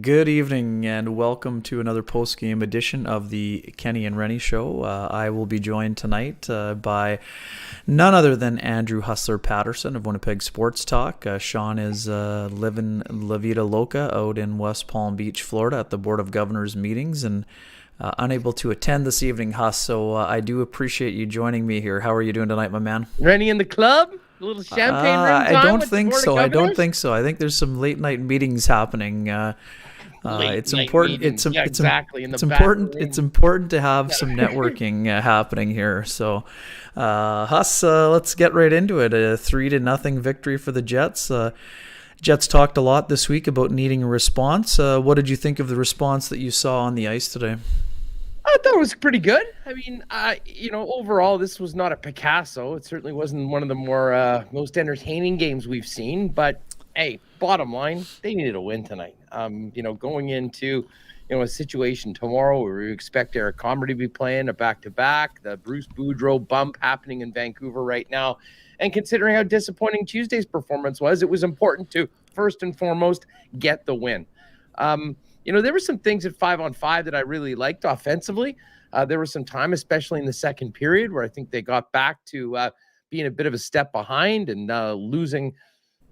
Good evening and welcome to another post-game edition of the Kenny and Rennie Show. I will be joined tonight by none other than Andrew Hustler Patterson of Winnipeg Sports Talk. Sean is living La Vida Loca out in West Palm Beach, Florida at the Board of Governors meetings and unable to attend this evening, Huss. So I do appreciate you joining me here. How are you doing tonight, my man? Rennie in the club? A little champagne room I time don't with the think Board of so. I don't Governors? think so. I think there's some late night meetings happening. Late It's night important. meetings. Yeah, exactly. In the It's back important. It's room. important to have some networking happening here. So, Huss, let's get right into it. A 3-0 victory for the Jets. Jets talked a lot this week about needing a response. What did you think of the response that you saw on the ice today? I thought it was pretty good. I mean, overall, this was not a Picasso. It certainly wasn't one of the most entertaining games we've seen. But hey, bottom line, they needed a win tonight. Going into a situation tomorrow where we expect Eric Comrie to be playing a back-to-back, the Bruce Boudreau bump happening in Vancouver right now, and considering how disappointing Tuesday's performance was, it was important to first and foremost get the win. There were some things at 5-on-5 that I really liked offensively. There was some time, especially in the second period, where I think they got back to being a bit of a step behind and losing,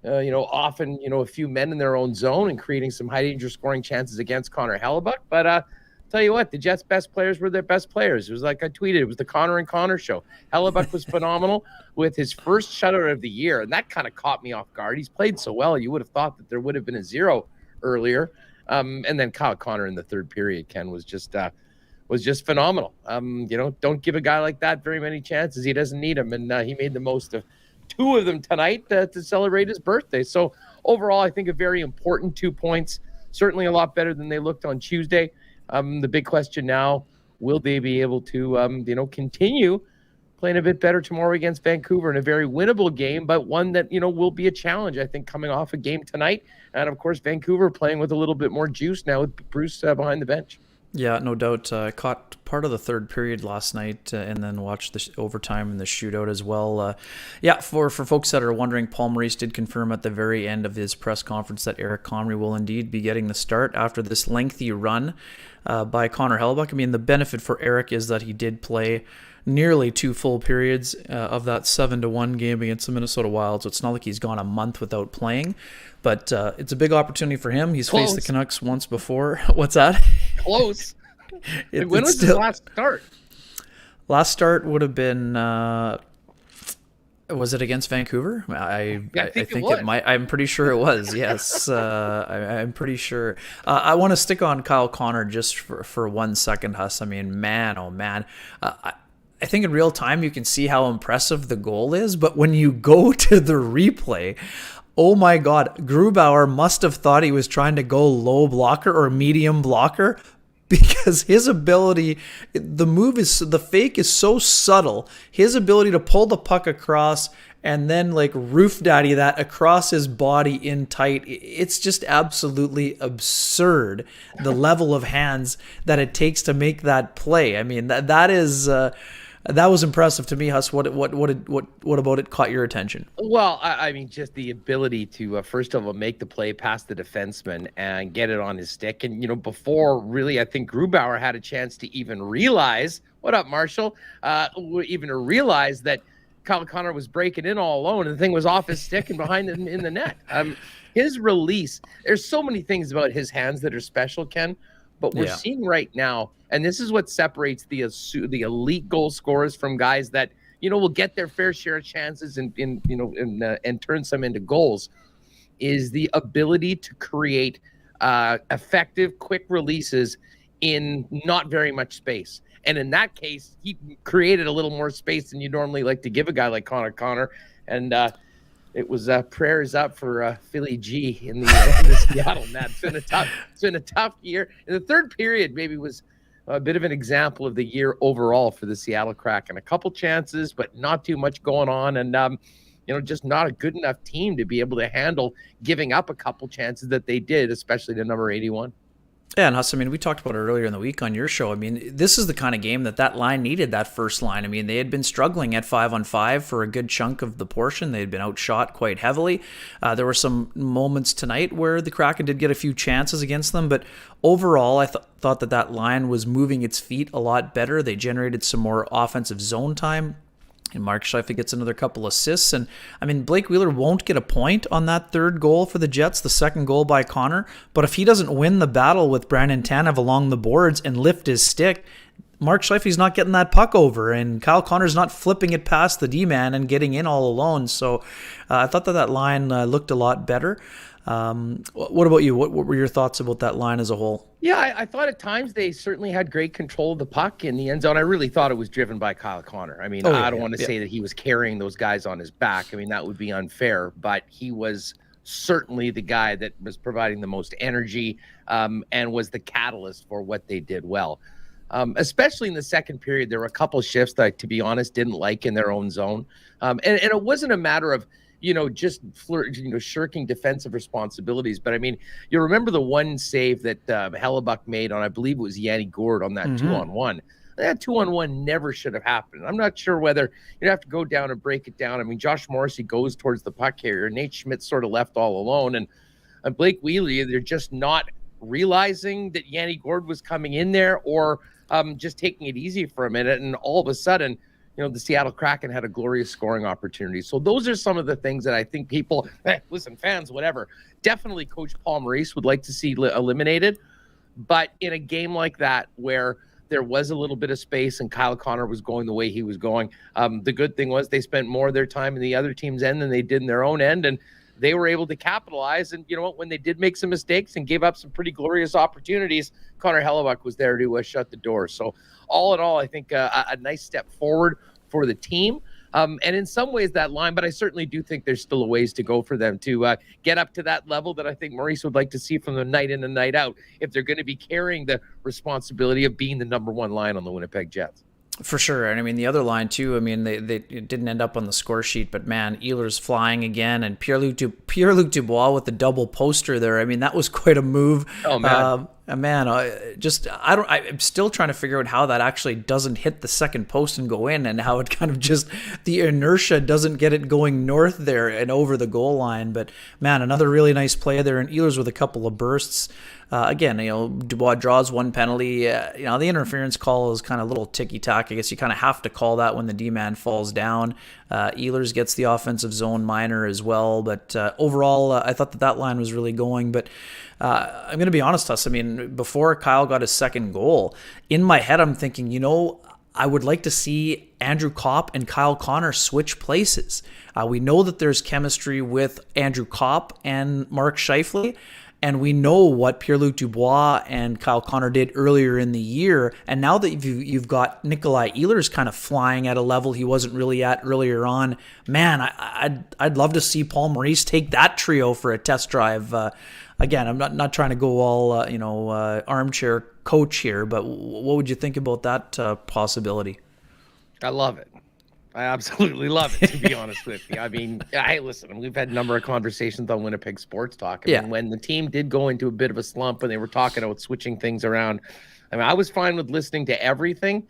often, a few men in their own zone and creating some high danger scoring chances against Connor Hellebuyck. But tell you what, the Jets' best players were their best players. It was like I tweeted, it was the Connor and Connor show. Hellebuyck was phenomenal with his first shutout of the year, and that kind of caught me off guard. He's played so well, you would have thought that there would have been a zero earlier. And then Kyle Connor in the third period, Ken, was just phenomenal. Don't give a guy like that very many chances. He doesn't need them, and he made the most of two of them tonight to celebrate his birthday. So overall, I think a very important 2 points. Certainly a lot better than they looked on Tuesday. The big question now, will they be able to continue playing a bit better tomorrow against Vancouver in a very winnable game, but one that, will be a challenge, I think, coming off a game tonight. And, of course, Vancouver playing with a little bit more juice now with Bruce behind the bench. Yeah, no doubt. Caught part of the third period last night and then watched the overtime and the shootout as well. For folks that are wondering, Paul Maurice did confirm at the very end of his press conference that Eric Comrie will indeed be getting the start after this lengthy run by Connor Hellebuyck. I mean, the benefit for Eric is that he did play nearly 2 full periods of that 7-1 game against the Minnesota Wild. So it's not like he's gone a month without playing, but it's a big opportunity for him. He's faced the Canucks once before. What's that? Close. When was his last start? Last start would have been. Was it against Vancouver? I think it might. I'm pretty sure it was. Yes, I'm pretty sure. I want to stick on Kyle Connor just for 1 second, Huss. I mean, man, oh man. I think in real time you can see how impressive the goal is, but when you go to the replay, oh my God, Grubauer must have thought he was trying to go low blocker or medium blocker because his ability, the fake is so subtle. His ability to pull the puck across and then like roof daddy that across his body in tight, it's just absolutely absurd the level of hands that it takes to make that play. I mean, that was impressive to me, Huss. What about it caught your attention? Well, I mean, just the ability to, first of all, make the play past the defenseman and get it on his stick. And, before really, I think Grubauer had a chance to even realize, what up, Marshall? Even realize that Kyle Connor was breaking in all alone and the thing was off his stick and behind him in the net. His release, there's so many things about his hands that are special, Ken. But we're seeing right now, and this is what separates the elite goal scorers from guys that will get their fair share of chances and turn some into goals, is the ability to create effective, quick releases in not very much space. And in that case, he created a little more space than you normally like to give a guy like Connor. And it was prayers up for Philly G in the Seattle net. It's been a tough year. And the third period maybe was a bit of an example of the year overall for the Seattle Kraken. A couple chances, but not too much going on. And, just not a good enough team to be able to handle giving up a couple chances that they did, especially to number 81. Yeah, and Huss, I mean, we talked about it earlier in the week on your show. I mean, this is the kind of game that line needed, that first line. I mean, they had been struggling at 5-on-5 for a good chunk of the portion. They had been outshot quite heavily. There were some moments tonight where the Kraken did get a few chances against them, but overall, I thought that line was moving its feet a lot better. They generated some more offensive zone time. And Mark Scheifele gets another couple assists. And, I mean, Blake Wheeler won't get a point on that third goal for the Jets, the second goal by Connor. But if he doesn't win the battle with Brandon Tanev along the boards and lift his stick, Mark Scheifele's not getting that puck over. And Kyle Connor's not flipping it past the D-man and getting in all alone. So I thought that line looked a lot better. What about you? What were your thoughts about that line as a whole? Yeah, I thought at times they certainly had great control of the puck in the end zone. I really thought it was driven by Kyle Connor. I mean, I don't want to say that he was carrying those guys on his back. I mean, that would be unfair, but he was certainly the guy that was providing the most energy and was the catalyst for what they did well. Especially in the second period, there were a couple shifts that, to be honest, didn't like in their own zone. And it wasn't a matter of, just shirking defensive responsibilities. But I mean, you remember the one save that Hellebuyck made on, I believe it was Yanni Gourde on that 2-on-1. That 2-on-1 never should have happened. I'm not sure whether you'd have to go down and break it down. I mean, Josh Morrissey goes towards the puck carrier. Nate Schmidt sort of left all alone. And Blake Wheeler, they're just not realizing that Yanni Gourde was coming in there, or just taking it easy for a minute. And all of a sudden, the Seattle Kraken had a glorious scoring opportunity. So those are some of the things that I think people, listen, fans, whatever, definitely Coach Paul Maurice would like to see eliminated. But in a game like that, where there was a little bit of space and Kyle Connor was going the way he was going, the good thing was they spent more of their time in the other team's end than they did in their own end. And they were able to capitalize. And you know what? When they did make some mistakes and gave up some pretty glorious opportunities, Connor Hellebuyck was there to shut the door. So all in all, I think a nice step forward for the team. And in some ways that line, but I certainly do think there's still a ways to go for them to get up to that level that I think Maurice would like to see from them night in and night out, if they're going to be carrying the responsibility of being the number one line on the Winnipeg Jets. For sure. And I mean, the other line too, I mean, they didn't end up on the score sheet, but man, Ehlers flying again, and Pierre-Luc Dubois with the double poster there. I mean, that was quite a move. Oh, man. I'm still trying to figure out how that actually doesn't hit the second post and go in, and how it kind of just, the inertia doesn't get it going north there and over the goal line. But man, another really nice play there, and Ehlers with a couple of bursts. Again, Dubois draws one penalty. The interference call is kind of a little ticky-tack. I guess you kind of have to call that when the D-man falls down. Ehlers gets the offensive zone minor as well. But overall, I thought that line was really going. But I'm going to be honest, Huss. I mean, before Kyle got his second goal, in my head I'm thinking, I would like to see Andrew Kopp and Kyle Connor switch places. We know that there's chemistry with Andrew Kopp and Mark Scheifele. And we know what Pierre-Luc Dubois and Kyle Connor did earlier in the year. And now that you've got Nikolai Ehlers kind of flying at a level he wasn't really at earlier on, man, I'd love to see Paul Maurice take that trio for a test drive. Again, I'm not trying to go all armchair coach here, but what would you think about that possibility? I love it. I absolutely love it, to be honest with you. I mean, hey, listen, we've had a number of conversations on Winnipeg Sports Talk. I mean, when the team did go into a bit of a slump and they were talking about switching things around, I mean, I was fine with listening to everything.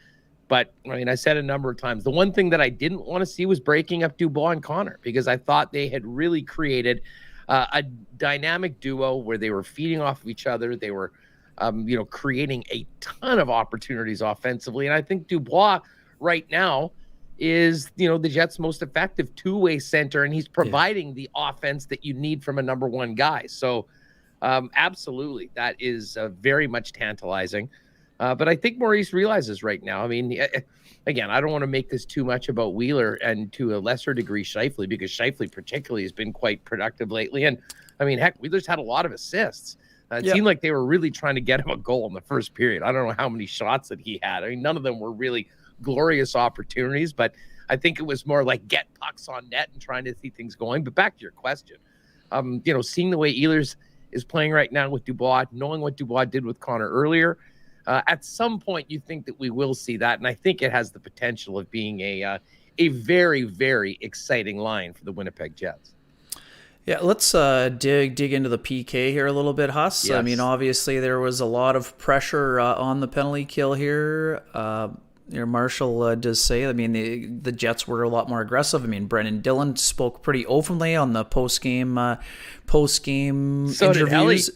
But, I mean, I said a number of times, the one thing that I didn't want to see was breaking up Dubois and Connor, because I thought they had really created a dynamic duo where they were feeding off of each other. They were, creating a ton of opportunities offensively. And I think Dubois right now is, the Jets' most effective two-way center, and he's providing the offense that you need from a number one guy. So absolutely, that is very much tantalizing. But I think Maurice realizes right now, I mean, again, I don't want to make this too much about Wheeler, and to a lesser degree Scheifele, because Scheifele particularly has been quite productive lately. And I mean, heck, Wheeler's had a lot of assists. It seemed like they were really trying to get him a goal in the first period. I don't know how many shots that he had. I mean, none of them were really glorious opportunities, but I think it was more like get pucks on net and trying to see things going. But back to your question, seeing the way Ehlers is playing right now with Dubois, knowing what Dubois did with Connor earlier, at some point you think that we will see that, and I think it has the potential of being a very, very exciting line for the Winnipeg Jets. Yeah, let's dig into the PK here a little bit, Huss. I mean, Yes. obviously there was a lot of pressure on the penalty kill here. Marshall does say, I mean, the Jets were a lot more aggressive. I mean, Brendan Dillon spoke pretty openly on the post-game So did Helly. interviews.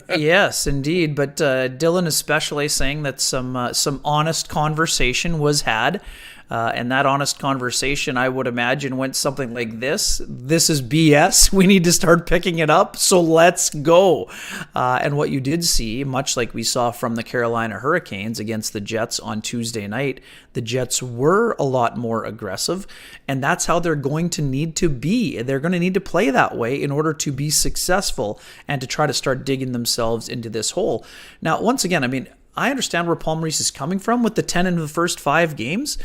Yes, indeed. But Dillon especially saying that some honest conversation was had. And that honest conversation, I would imagine, went something like this. This is BS. We need to start picking it up. So let's go. And what you did see, much like we saw from the Carolina Hurricanes against the Jets on Tuesday night, the Jets were a lot more aggressive. And that's how they're going to need to be. They're going to need to play that way in order to be successful and to try to start digging themselves into this hole. Now, once again, I mean, I understand where Paul Maurice is coming from with the 10 in the first 5 games.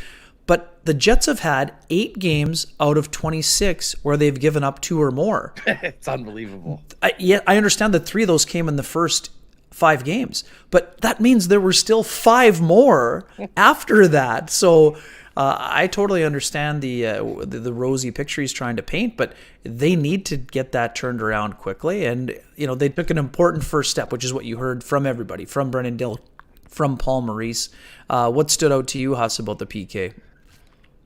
But the Jets have had 8 games out of 26 where they've given up 2 or more. It's unbelievable. I understand that 3 of those came in the first 5 games, but that means there were still 5 more after that. So I totally understand the rosy picture he's trying to paint, but they need to get that turned around quickly. And they took an important first step, which is what you heard from everybody, from Brendan Dill, from Paul Maurice. What stood out to you, Huss, about the PK?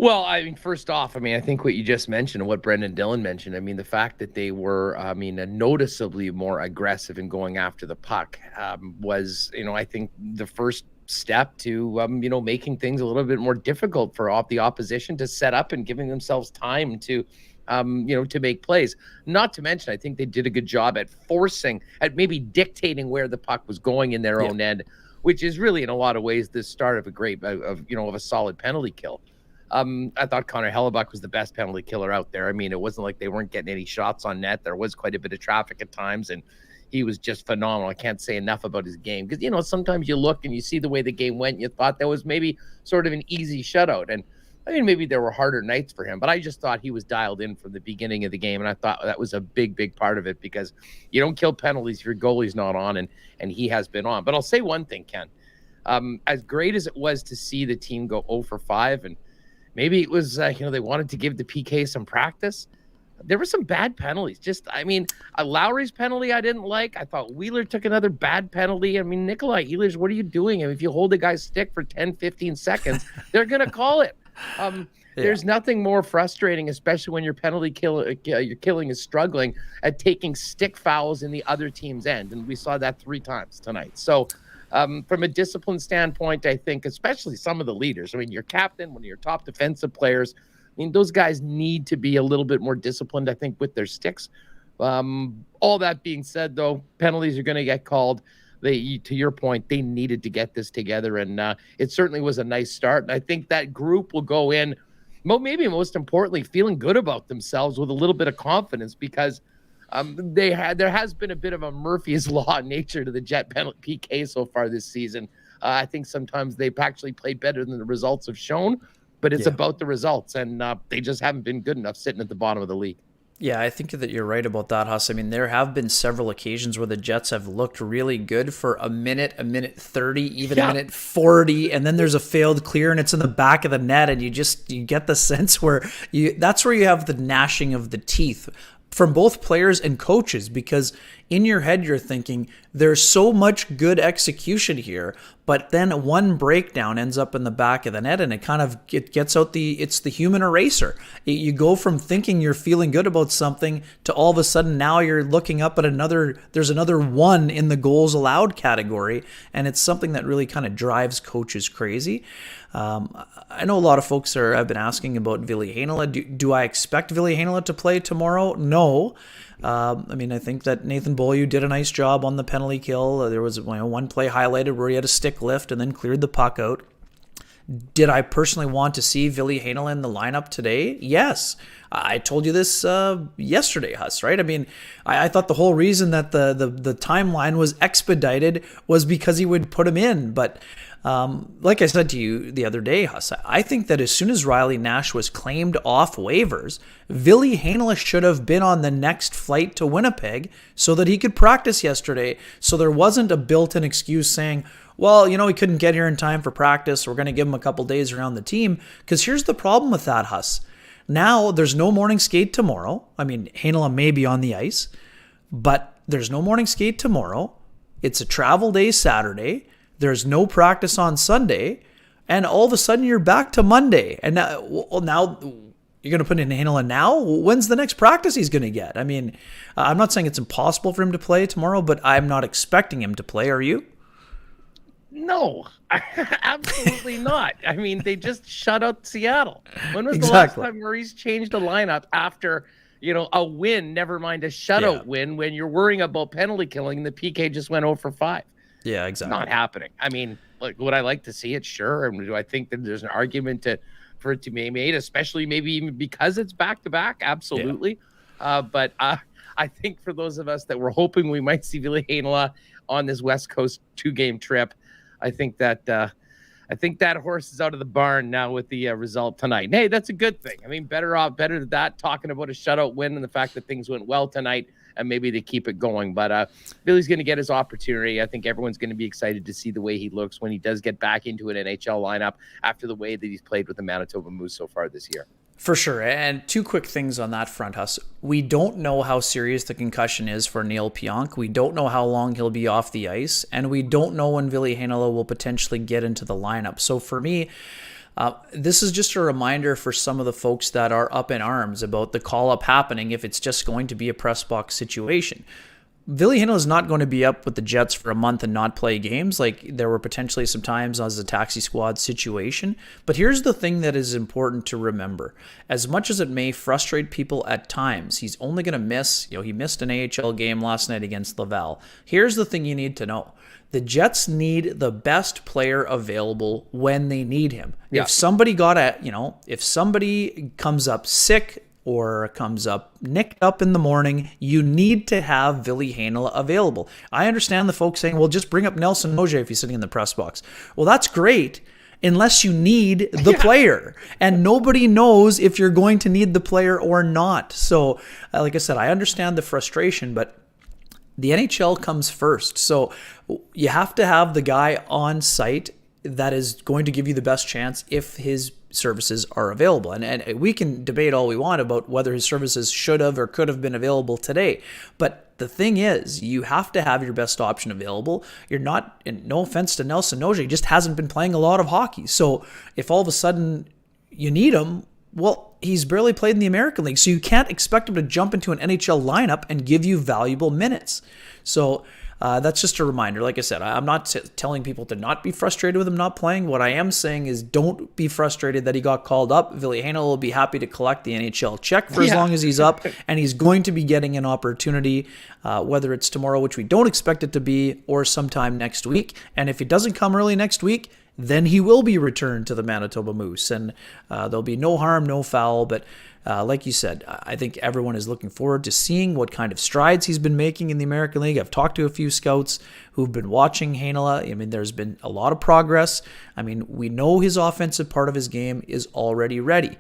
Well, I mean, first off, I mean, I think what you just mentioned and what Brendan Dillon mentioned, I mean, the fact that they were, I mean, noticeably more aggressive in going after the puck was, I think the first step to, making things a little bit more difficult for the opposition to set up and giving themselves time to, to make plays. Not to mention, I think they did a good job at maybe dictating where the puck was going in their own end, which is really, in a lot of ways, the start of a solid penalty kill. I thought Connor Hellebuyck was the best penalty killer out there. I mean, it wasn't like they weren't getting any shots on net. There was quite a bit of traffic at times, and he was just phenomenal. I can't say enough about his game because, sometimes you look and you see the way the game went and you thought that was maybe sort of an easy shutout. And I mean, maybe there were harder nights for him, but I just thought he was dialed in from the beginning of the game. And I thought that was a big, big part of it because you don't kill penalties if your goalie's not on, and he has been on. But I'll say one thing, Ken. As great as it was to see the team go 0 for 5, and maybe it was, they wanted to give the PK some practice. There were some bad penalties. Lowry's penalty I didn't like. I thought Wheeler took another bad penalty. I mean, Nikolai Ehlers, what are you doing? I mean, if you hold a guy's stick for 10, 15 seconds, they're going to call it. There's nothing more frustrating, especially when your your killing is struggling at taking stick fouls in the other team's end. And we saw that 3 times tonight. So, from a discipline standpoint, I think especially some of the leaders, I mean, your captain, one of your top defensive players, I mean, those guys need to be a little bit more disciplined, I think, with their sticks. All that being said, though, penalties are going to get called. To your point, they needed to get this together, and it certainly was a nice start. And I think that group will go in, maybe most importantly, feeling good about themselves with a little bit of confidence because there has been a bit of a Murphy's Law nature to the Jet penalty PK so far this season. I think sometimes they've actually played better than the results have shown, but it's about the results, and they just haven't been good enough sitting at the bottom of the league. Yeah, I think that you're right about that, Huss. I mean, there have been several occasions where the Jets have looked really good for a minute 30, even a minute 40, and then there's a failed clear and it's in the back of the net, and you get the sense where that's where you have the gnashing of the teeth from both players and coaches, because in your head you're thinking there's so much good execution here, but then one breakdown ends up in the back of the net, and it gets out it's the human eraser. You go from thinking you're feeling good about something to all of a sudden now you're looking up at there's another 1 in the goals allowed category, and it's something that really kind of drives coaches crazy. I know a lot of folks have been asking about Ville Heinola. Do I expect Ville Heinola to play tomorrow? No. I mean, I think that Nathan Beaulieu did a nice job on the penalty kill. There was one play highlighted where he had a stick lift and then cleared the puck out. Did I personally want to see Ville Heinola in the lineup today? Yes. I told you this yesterday, Huss, right? I mean, I thought the whole reason that the timeline was expedited was because he would put him in. But like I said to you the other day, Huss, I think that as soon as Riley Nash was claimed off waivers, Ville Heinola should have been on the next flight to Winnipeg so that he could practice yesterday. So there wasn't a built-in excuse saying, well, he couldn't get here in time for practice. We're going to give him a couple days around the team. Because here's the problem with that, Huss. Now there's no morning skate tomorrow. I mean, Heinola may be on the ice, but there's no morning skate tomorrow. It's a travel day Saturday. There's no practice on Sunday. And all of a sudden you're back to Monday. And now you're going to put in Heinola now? When's the next practice he's going to get? I mean, I'm not saying it's impossible for him to play tomorrow, but I'm not expecting him to play. Are you? No, absolutely not. I mean, they just shut out Seattle. When was the last time Maurice changed a lineup after, a win, never mind a shutout win, when you're worrying about penalty killing and the PK just went 0 for 5? Yeah, exactly. Not happening. I mean, would I like to see it? Sure. And do I think that there's an argument for it to be made, especially maybe even because it's back-to-back? Absolutely. Yeah. But I think for those of us that were hoping we might see Ville Heinola on this West Coast 2-game trip, I think that horse is out of the barn now with the result tonight. And hey, that's a good thing. I mean, better than that, talking about a shutout win and the fact that things went well tonight, and maybe they keep it going. But Billy's going to get his opportunity. I think everyone's going to be excited to see the way he looks when he does get back into an NHL lineup after the way that he's played with the Manitoba Moose so far this year. For sure. And two quick things on that front, Huss. We don't know how serious the concussion is for Neil Pionk. We don't know how long he'll be off the ice. And we don't know when Ville Heinola will potentially get into the lineup. So for me, this is just a reminder for some of the folks that are up in arms about the call-up happening if it's just going to be a press box situation. Ville Heinola is not going to be up with the Jets for a month and not play games. Like there were potentially some times as a taxi squad situation. But here's the thing that is important to remember. As much as it may frustrate people at times, he's only going to miss, he missed an AHL game last night against Laval. Here's the thing you need to know. The Jets need the best player available when they need him. Yeah. If somebody if somebody comes up sick, or comes up nicked up in the morning, you need to have Ville Heinola available. I understand the folks saying, well, just bring up Nelson Auger if he's sitting in the press box. Well, that's great unless you need the player. And nobody knows if you're going to need the player or not. So, like I said, I understand the frustration, but the NHL comes first. So you have to have the guy on site that is going to give you the best chance if his services are available. And we can debate all we want about whether his services should have or could have been available today. But the thing is, you have to have your best option available. You're not, and no offense to Nelson Auger, he just hasn't been playing a lot of hockey. So if all of a sudden you need him, well, he's barely played in the American League. So you can't expect him to jump into an NHL lineup and give you valuable minutes. So that's just a reminder. Like I said, I'm not telling people to not be frustrated with him not playing. What I am saying is don't be frustrated that he got called up. Ville Heinola will be happy to collect the NHL check for as long as he's up, and he's going to be getting an opportunity, whether it's tomorrow, which we don't expect it to be, or sometime next week. And if it doesn't come early next week, then he will be returned to the Manitoba Moose, and there'll be no harm, no foul. But like you said, I think everyone is looking forward to seeing what kind of strides he's been making in the American League. I've talked to a few scouts who've been watching Heinola. I mean, there's been a lot of progress. I mean, we know his offensive part of his game is already ready.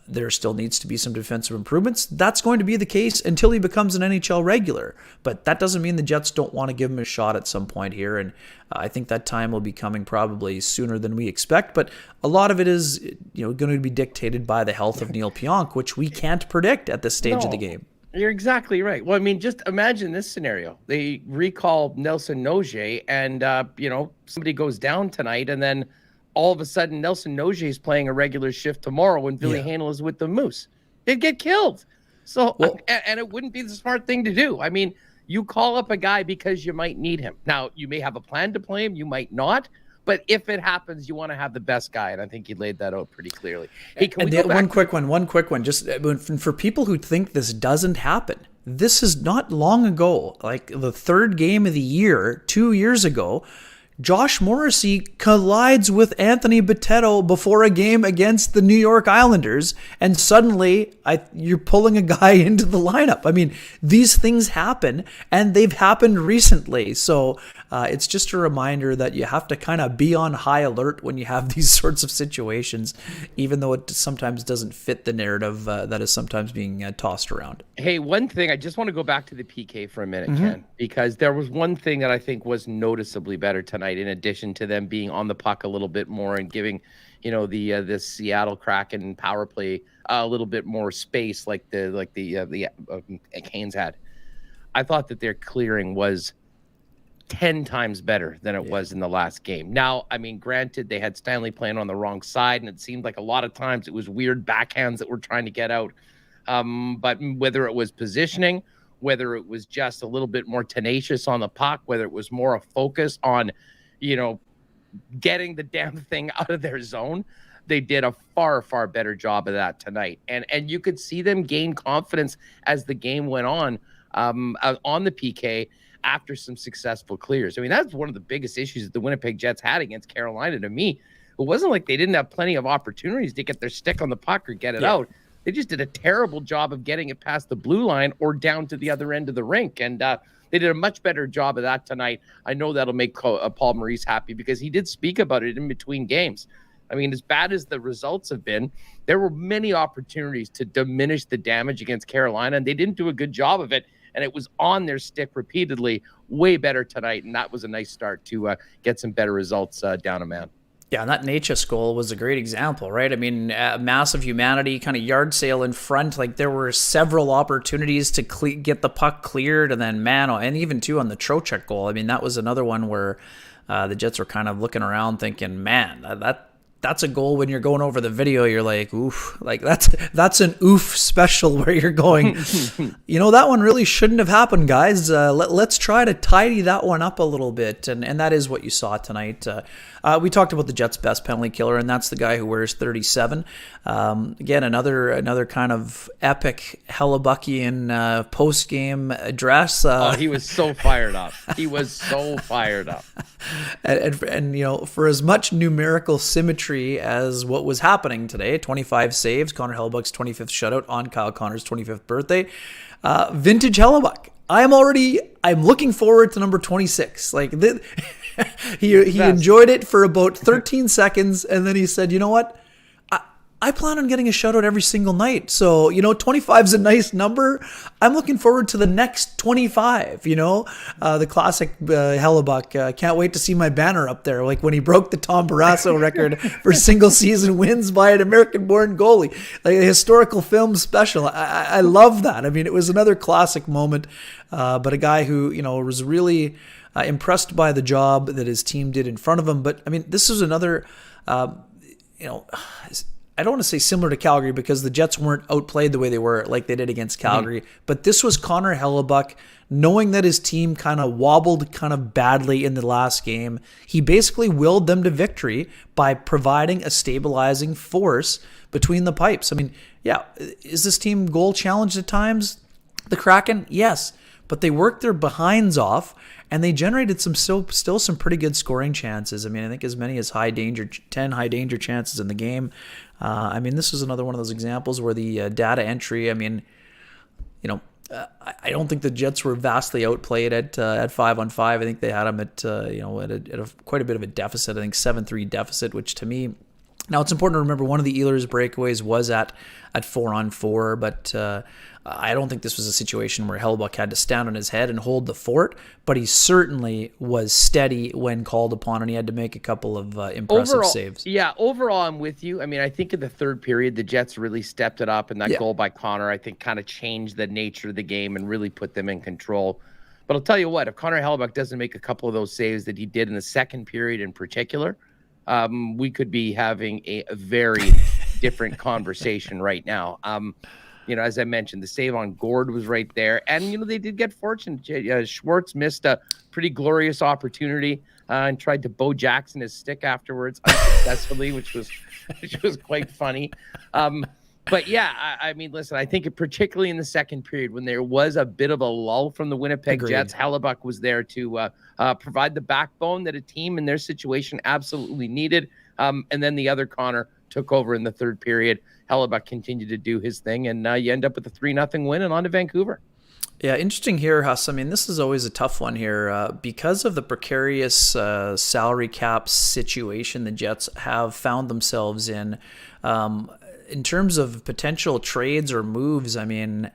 There still needs to be some defensive improvements. That's going to be the case until he becomes an NHL regular. But that doesn't mean the Jets don't want to give him a shot at some point here. And I think that time will be coming probably sooner than we expect. But a lot of it is going to be dictated by the health of Neil Pionk, which we can't predict at this stage of the game. You're exactly right. Well, I mean, just imagine this scenario. They recall Nelson Auger and, somebody goes down tonight and then all of a sudden, Nelson Auger is playing a regular shift tomorrow when Ville Heinola is with the Moose. They'd get killed. So, and it wouldn't be the smart thing to do. I mean, you call up a guy because you might need him. Now, you may have a plan to play him. You might not. But if it happens, you want to have the best guy. And I think you laid that out pretty clearly. Hey, can we go back one quick one. Just for people who think this doesn't happen, this is not long ago, like the third game of the year, 2 years ago, Josh Morrissey collides with Anthony Bitetto before a game against the New York Islanders, and suddenly you're pulling a guy into the lineup. I mean, these things happen, and they've happened recently. So it's just a reminder that you have to kind of be on high alert when you have these sorts of situations, even though it sometimes doesn't fit the narrative that is sometimes being tossed around. Hey, one thing, I just want to go back to the PK for a minute, Ken, because there was one thing that I think was noticeably better tonight tonight, in addition to them being on the puck a little bit more and giving, the Seattle Kraken power play a little bit more space, like the Canes had. I thought that their clearing was 10 times better than it was in the last game. Now, I mean, granted, they had Stanley playing on the wrong side, and it seemed like a lot of times it was weird backhands that were trying to get out. But whether it was positioning, whether it was just a little bit more tenacious on the puck, whether it was more a focus on, getting the damn thing out of their zone, they did a far, far better job of that tonight. And you could see them gain confidence as the game went on the PK after some successful clears. I mean, that's one of the biggest issues that the Winnipeg Jets had against Carolina to me. It wasn't like they didn't have plenty of opportunities to get their stick on the puck or get it out. They just did a terrible job of getting it past the blue line or down to the other end of the rink. And they did a much better job of that tonight. I know that'll make Paul Maurice happy, because he did speak about it in between games. I mean, as bad as the results have been, there were many opportunities to diminish the damage against Carolina, and they didn't do a good job of it. And it was on their stick repeatedly, way better tonight. And that was a nice start to get some better results down a man. Yeah, and that Natchez goal was a great example, right? I mean, massive humanity, kind of yard sale in front. Like, there were several opportunities to get the puck cleared, and then, and even too on the Trocheck goal. I mean, that was another one where the Jets were kind of looking around thinking, man, that's a goal. When you're going over the video, you're like, oof, like that's an oof special, where you're going, that one really shouldn't have happened, guys. Let's try to tidy that one up a little bit. And that is what you saw tonight. We talked about the Jets' best penalty killer, and that's the guy who wears 37. Again, another kind of epic Hellebuckian post-game address. He was so fired up. And for as much numerical symmetry as what was happening today, 25 saves, Connor Hellebuyck's 25th shutout on Kyle Connor's 25th birthday, vintage Hellebuyck. I'm looking forward to number 26. Like, he enjoyed it for about 13 seconds, and then he said, you know what? I plan on getting a shutout every single night. So, 25 is a nice number. I'm looking forward to the next 25, the classic Hellebuyck. Can't wait to see my banner up there. Like when he broke the Tom Barrasso record for single season wins by an American-born goalie. Like a historical film special. I love that. I mean, it was another classic moment. But a guy who, was really impressed by the job that his team did in front of him. But, I mean, this is another, I don't want to say similar to Calgary, because the Jets weren't outplayed the way they were, like they did against Calgary. But this was Connor Hellebuyck, knowing that his team kind of wobbled kind of badly in the last game. He basically willed them to victory by providing a stabilizing force between the pipes. I mean, yeah, is this team goal challenged at times? The Kraken? Yes. But they worked their behinds off, and they generated still some pretty good scoring chances. I mean, I think as many as 10 high danger chances in the game. I mean, this was another one of those examples where the data entry, I mean, I don't think the Jets were vastly outplayed at 5-on-5. I think they had them at quite a bit of a deficit. I think 7-3 deficit, which to me, now it's important to remember one of the Ehlers breakaways was at 4-on-4, but I don't think this was a situation where Hellebuyck had to stand on his head and hold the fort, but he certainly was steady when called upon, and he had to make a couple of impressive saves. Yeah, overall, I'm with you. I mean, I think in the third period, the Jets really stepped it up, and that goal by Connor, I think, kind of changed the nature of the game and really put them in control. But I'll tell you what, if Connor Hellebuyck doesn't make a couple of those saves that he did in the second period in particular, we could be having a very different conversation right now. As I mentioned, the save on Gord was right there. And, they did get fortunate. Schwartz missed a pretty glorious opportunity and tried to Bo Jackson his stick afterwards unsuccessfully, which was quite funny. But, yeah, I mean, listen, I think particularly in the second period when there was a bit of a lull from the Winnipeg Jets, Hellebuyck was there to provide the backbone that a team in their situation absolutely needed. And then the other Connor took over in the third period. Hellebuyck continued to do his thing, and you end up with a 3-0 win and on to Vancouver. Yeah, interesting here, Huss. I mean, this is always a tough one here. Because of the precarious salary cap situation the Jets have found themselves in terms of potential trades or moves, I mean,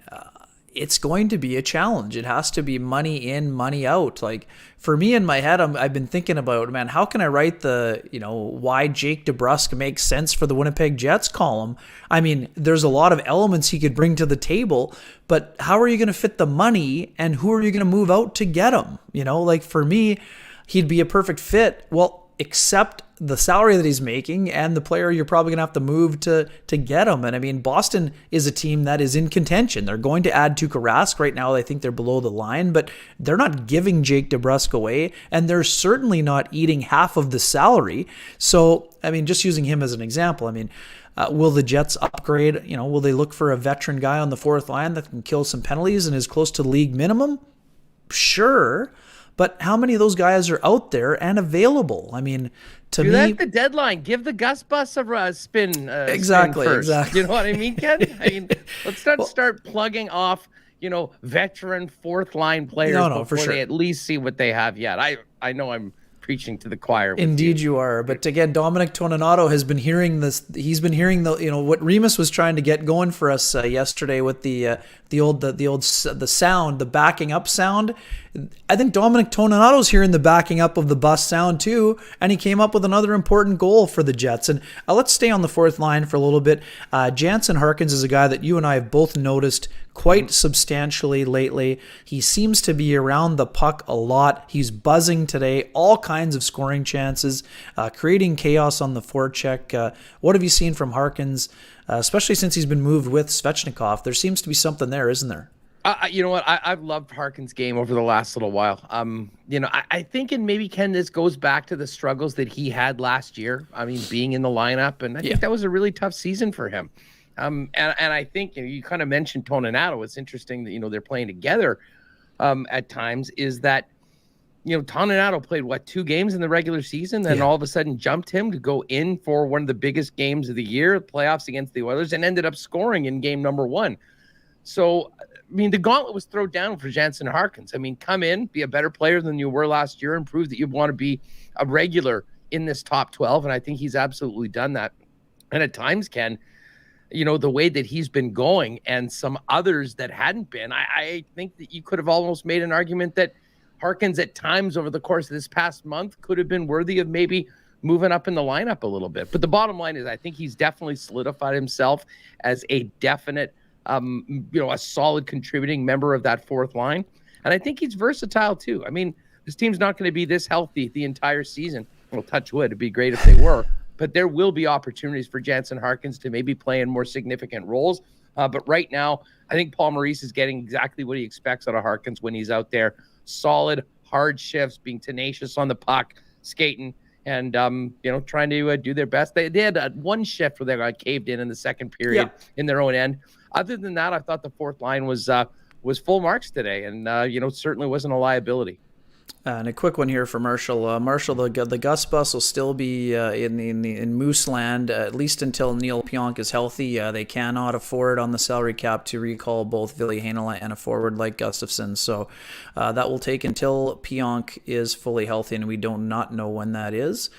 it's going to be a challenge. It has to be money in, money out. Like for me in my head, I've been thinking about, man, how can I write the, why Jake DeBrusk makes sense for the Winnipeg Jets column? I mean, there's a lot of elements he could bring to the table, but how are you going to fit the money and who are you going to move out to get him? Like for me, he'd be a perfect fit. Well, except the salary that he's making and the player you're probably going to have to move to get him. And I mean, Boston is a team that is in contention. They're going to add Tuukka Rask. Right now, I think they're below the line, but they're not giving Jake DeBrusk away, and they're certainly not eating half of the salary. So, I mean, just using him as an example, I mean, will the Jets upgrade? Will they look for a veteran guy on the fourth line that can kill some penalties and is close to league minimum? Sure. But how many of those guys are out there and available? I mean, to me, that's the deadline. Give the Gus Bus a spin. Exactly. Spin first. Exactly. You know what I mean, Ken? I mean, let's not start plugging off, veteran fourth line players before for sure. they at least see what they have yet. I know I'm preaching to the choir. Indeed you are. But again, Dominic Toninato has been hearing this. He's been hearing what Remus was trying to get going for us yesterday with the sound, the backing up sound. I think Dominic Toninato's hearing the backing up of the bus sound too, and he came up with another important goal for the Jets. And let's stay on the fourth line for a little bit. Jansen Harkins is a guy that you and I have both noticed quite substantially lately. He seems to be around the puck a lot. He's buzzing today, all kinds of scoring chances, creating chaos on the forecheck. What have you seen from Harkins, especially since he's been moved with Svechnikov? There seems to be something there, isn't there? You know what? I've loved Harkin's game over the last little while. I think, and maybe, Ken, this goes back to the struggles that he had last year. I mean, being in the lineup, and I think that was a really tough season for him. And I think you kind of mentioned Toninato. It's interesting that they're playing together at times. Is that Toninato played 2 games in the regular season, then all of a sudden jumped him to go in for one of the biggest games of the year, playoffs against the Oilers, and ended up scoring in game number 1. So, I mean, the gauntlet was thrown down for Jansen Harkins. I mean, come in, be a better player than you were last year, and prove that you want to be a regular in this top 12. And I think he's absolutely done that. And at times, Ken, the way that he's been going and some others that hadn't been, I think that you could have almost made an argument that Harkins at times over the course of this past month could have been worthy of maybe moving up in the lineup a little bit. But the bottom line is I think he's definitely solidified himself as a definite a solid contributing member of that fourth line. And I think he's versatile too. I mean, this team's not going to be this healthy the entire season. Well, touch wood, it'd be great if they were. But there will be opportunities for Jansen Harkins to maybe play in more significant roles. But right now, I think Paul Maurice is getting exactly what he expects out of Harkins when he's out there. Solid, hard shifts, being tenacious on the puck, skating, and trying to do their best. They had one shift where they got caved in the second period in their own end. Other than that, I thought the fourth line was full marks today, and certainly wasn't a liability. And a quick one here for Marshall. Marshall, the Gus Bus will still be in Moose Land at least until Neil Pionk is healthy. They cannot afford on the salary cap to recall both Ville Heinola and a forward like Gustafsson. So that will take until Pionk is fully healthy, and we do not know when that is.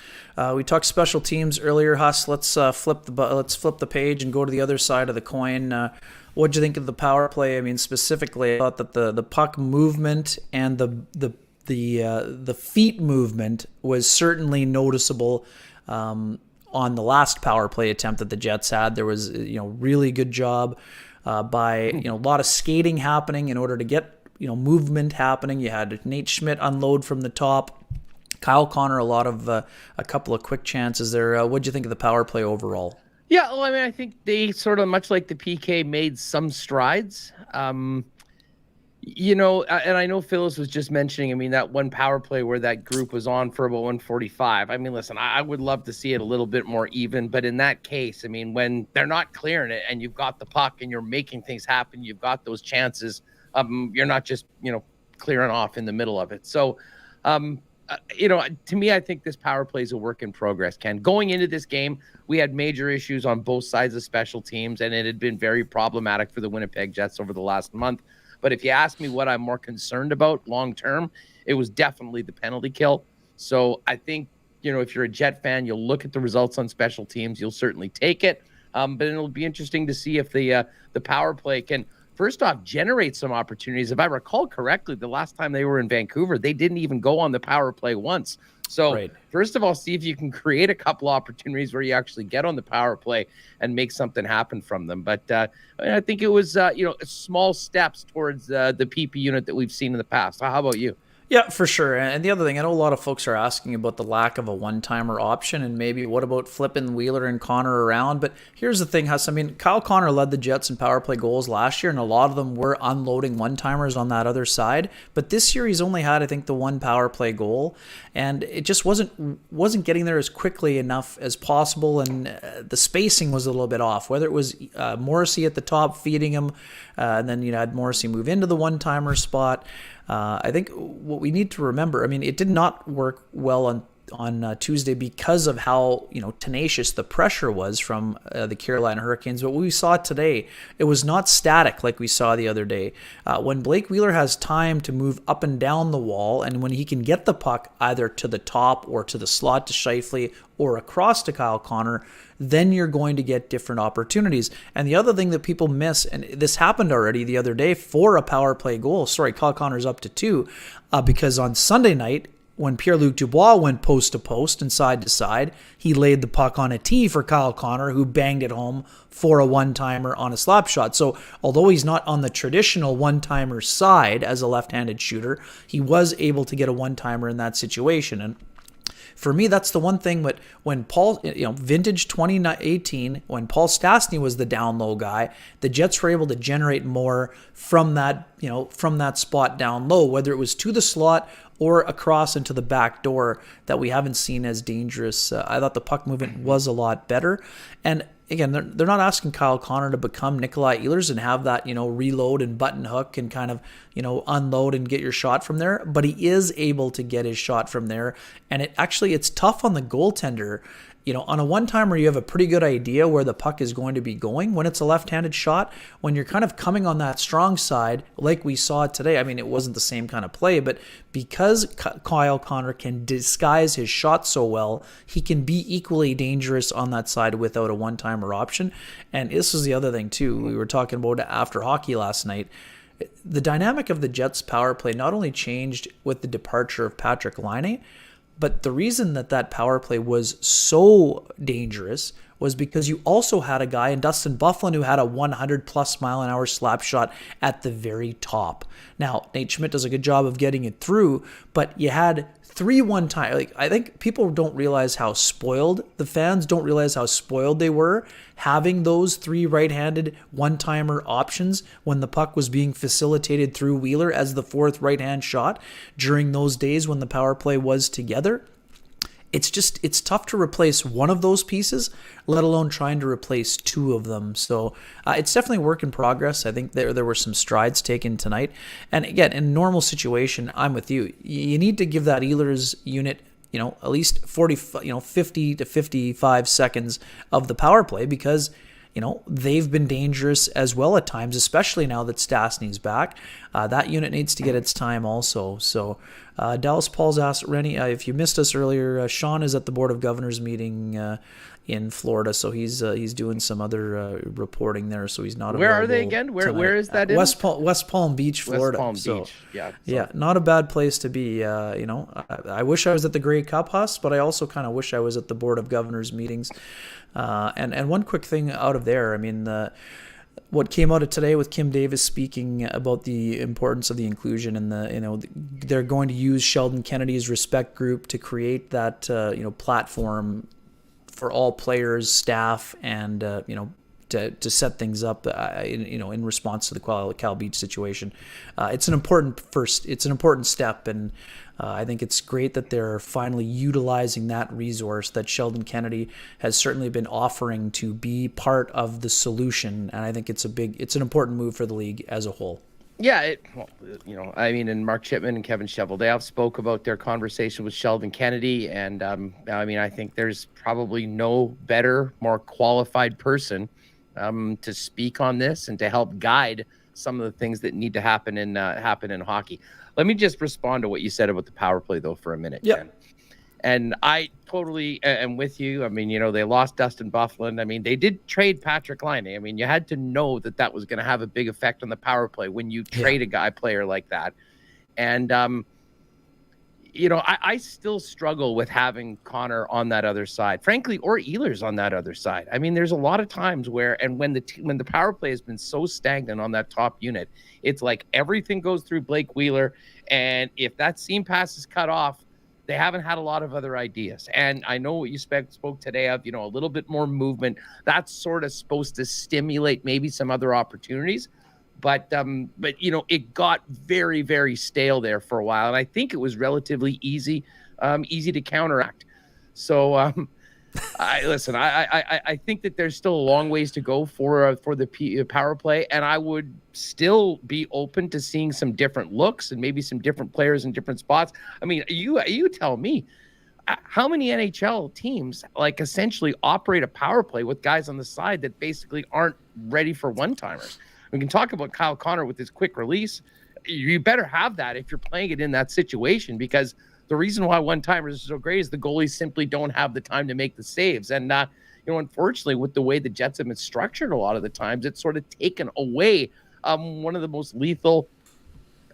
We talked special teams earlier, Huss. Let's flip the page and go to the other side of the coin. What'd you think of the power play? I mean, specifically, I thought that the puck movement and the feet movement was certainly noticeable on the last power play attempt that the Jets had. There was really good job by a lot of skating happening in order to get movement happening. You had Nate Schmidt unload from the top. Kyle Connor, a couple of quick chances there. What'd you think of the power play overall? Yeah, well, I mean, I think they sort of, much like the PK, made some strides. And I know Phyllis was just mentioning, I mean, that one power play where that group was on for about 145. I mean, listen, I would love to see it a little bit more even, but in that case, I mean, when they're not clearing it and you've got the puck and you're making things happen, you've got those chances, you're not just, clearing off in the middle of it. So, to me, I think this power play is a work in progress, Ken. Going into this game, we had major issues on both sides of special teams, and it had been very problematic for the Winnipeg Jets over the last month. But if you ask me what I'm more concerned about long-term, it was definitely the penalty kill. So I think, if you're a Jet fan, you'll look at the results on special teams. You'll certainly take it. But it'll be interesting to see if the power play can first off, generate some opportunities. If I recall correctly, the last time they were in Vancouver, they didn't even go on the power play once. So first of all, see if you can create a couple opportunities where you actually get on the power play and make something happen from them. But I think it was, small steps towards the PP unit that we've seen in the past. How about you? Yeah, for sure. And the other thing, I know a lot of folks are asking about the lack of a one-timer option and maybe what about flipping Wheeler and Connor around. But here's the thing, Huss. I mean, Kyle Connor led the Jets in power play goals last year, and a lot of them were unloading one-timers on that other side. But this year he's only had, I think, the one power play goal, and it just wasn't getting there as quickly enough as possible, and the spacing was a little bit off. Whether it was Morrissey at the top feeding him, and then you had Morrissey move into the one-timer spot. I think what we need to remember, I mean, it did not work well on Tuesday because of how tenacious the pressure was from the Carolina Hurricanes. But what we saw today, it was not static like we saw the other day. When Blake Wheeler has time to move up and down the wall, and when he can get the puck either to the top or to the slot to Scheifele or across to Kyle Connor, then you're going to get different opportunities. And the other thing that people miss, and this happened already the other day for a power play goal. Sorry, Kyle Connor's up to 2, because on Sunday night, when Pierre-Luc Dubois went post to post and side to side, he laid the puck on a tee for Kyle Connor, who banged it home for a one-timer on a slap shot. So although he's not on the traditional one-timer side as a left-handed shooter, he was able to get a one-timer in that situation. And for me, that's the one thing. But when Paul, vintage 2018, when Paul Stastny was the down low guy, the Jets were able to generate more from that, from that spot down low, whether it was to the slot or across into the back door, that we haven't seen as dangerous. I thought the puck movement was a lot better. And again, they're not asking Kyle Connor to become Nikolai Ehlers and have that, reload and button hook and kind of, unload and get your shot from there. But he is able to get his shot from there. And it's tough on the goaltender. On a one-timer, you have a pretty good idea where the puck is going to be going when it's a left-handed shot. When you're kind of coming on that strong side, like we saw today, I mean, it wasn't the same kind of play, but because Kyle Connor can disguise his shot so well, he can be equally dangerous on that side without a one-timer option. And this is the other thing, too. We were talking about after hockey last night. The dynamic of the Jets' power play not only changed with the departure of Patrick Laine, but the reason that power play was so dangerous was because you also had a guy in Dustin Byfuglien who had a 100+ mile an hour slap shot at the very top. Now, Nate Schmidt does a good job of getting it through, but you had 3 one-time. I think people don't realize how spoiled, the fans don't realize how spoiled they were having those 3 right-handed one-timer options when the puck was being facilitated through Wheeler as the 4th right-hand shot during those days when the power play was together. It's tough to replace one of those pieces, let alone trying to replace 2 of them. So it's definitely a work in progress. I think there were some strides taken tonight. And again, in a normal situation, I'm with you. You need to give that Ehlers unit, at least 50 to 55 seconds of the power play, because they've been dangerous as well at times, especially now that Stastny's back. That unit needs to get its time also. So Dallas Paul's asked, Rennie, if you missed us earlier, Sean is at the Board of Governors meeting in Florida, so he's doing some other reporting there, so he's not. Where are they again? Where is that? West Palm Beach, Florida. West Palm Beach. Yeah, not a bad place to be. I wish I was at the Grey Cup, Huss, but I also kind of wish I was at the Board of Governors meetings. And one quick thing out of there, I mean, what came out of today with Kim Davis speaking about the importance of the inclusion and they're going to use Sheldon Kennedy's Respect Group to create that platform for all players, staff, and to set things up in response to the Cal Beach situation. It's an important step, and I think it's great that they're finally utilizing that resource that Sheldon Kennedy has certainly been offering to be part of the solution. And I think it's an important move for the league as a whole. Yeah, and Mark Chipman and Kevin Cheveldayoff spoke about their conversation with Sheldon Kennedy, and I think there's probably no better, more qualified person to speak on this and to help guide some of the things that need to happen in hockey. Let me just respond to what you said about the power play, though, for a minute. Yeah. And I totally am with you. I mean, they lost Dustin Byfuglien. I mean, they did trade Patrick Laine. I mean, you had to know that was going to have a big effect on the power play when you trade a player like that. And, I still struggle with having Connor on that other side, frankly, or Ehlers on that other side. I mean, there's a lot of times when the power play has been so stagnant on that top unit, it's like everything goes through Blake Wheeler. And if that seam pass is cut off, they haven't had a lot of other ideas. And I know what you spoke today of, a little bit more movement. That's sort of supposed to stimulate maybe some other opportunities. But it got very, very stale there for a while. And I think it was relatively easy to counteract. So I think that there's still a long ways to go for the power play. And I would still be open to seeing some different looks and maybe some different players in different spots. I mean, you tell me, how many NHL teams essentially operate a power play with guys on the side that basically aren't ready for one-timers? We can talk about Kyle Connor with his quick release. You better have that if you're playing it in that situation, because the reason why one-timers are so great is the goalies simply don't have the time to make the saves. And, unfortunately, with the way the Jets have been structured a lot of the times, it's sort of taken away one of the most lethal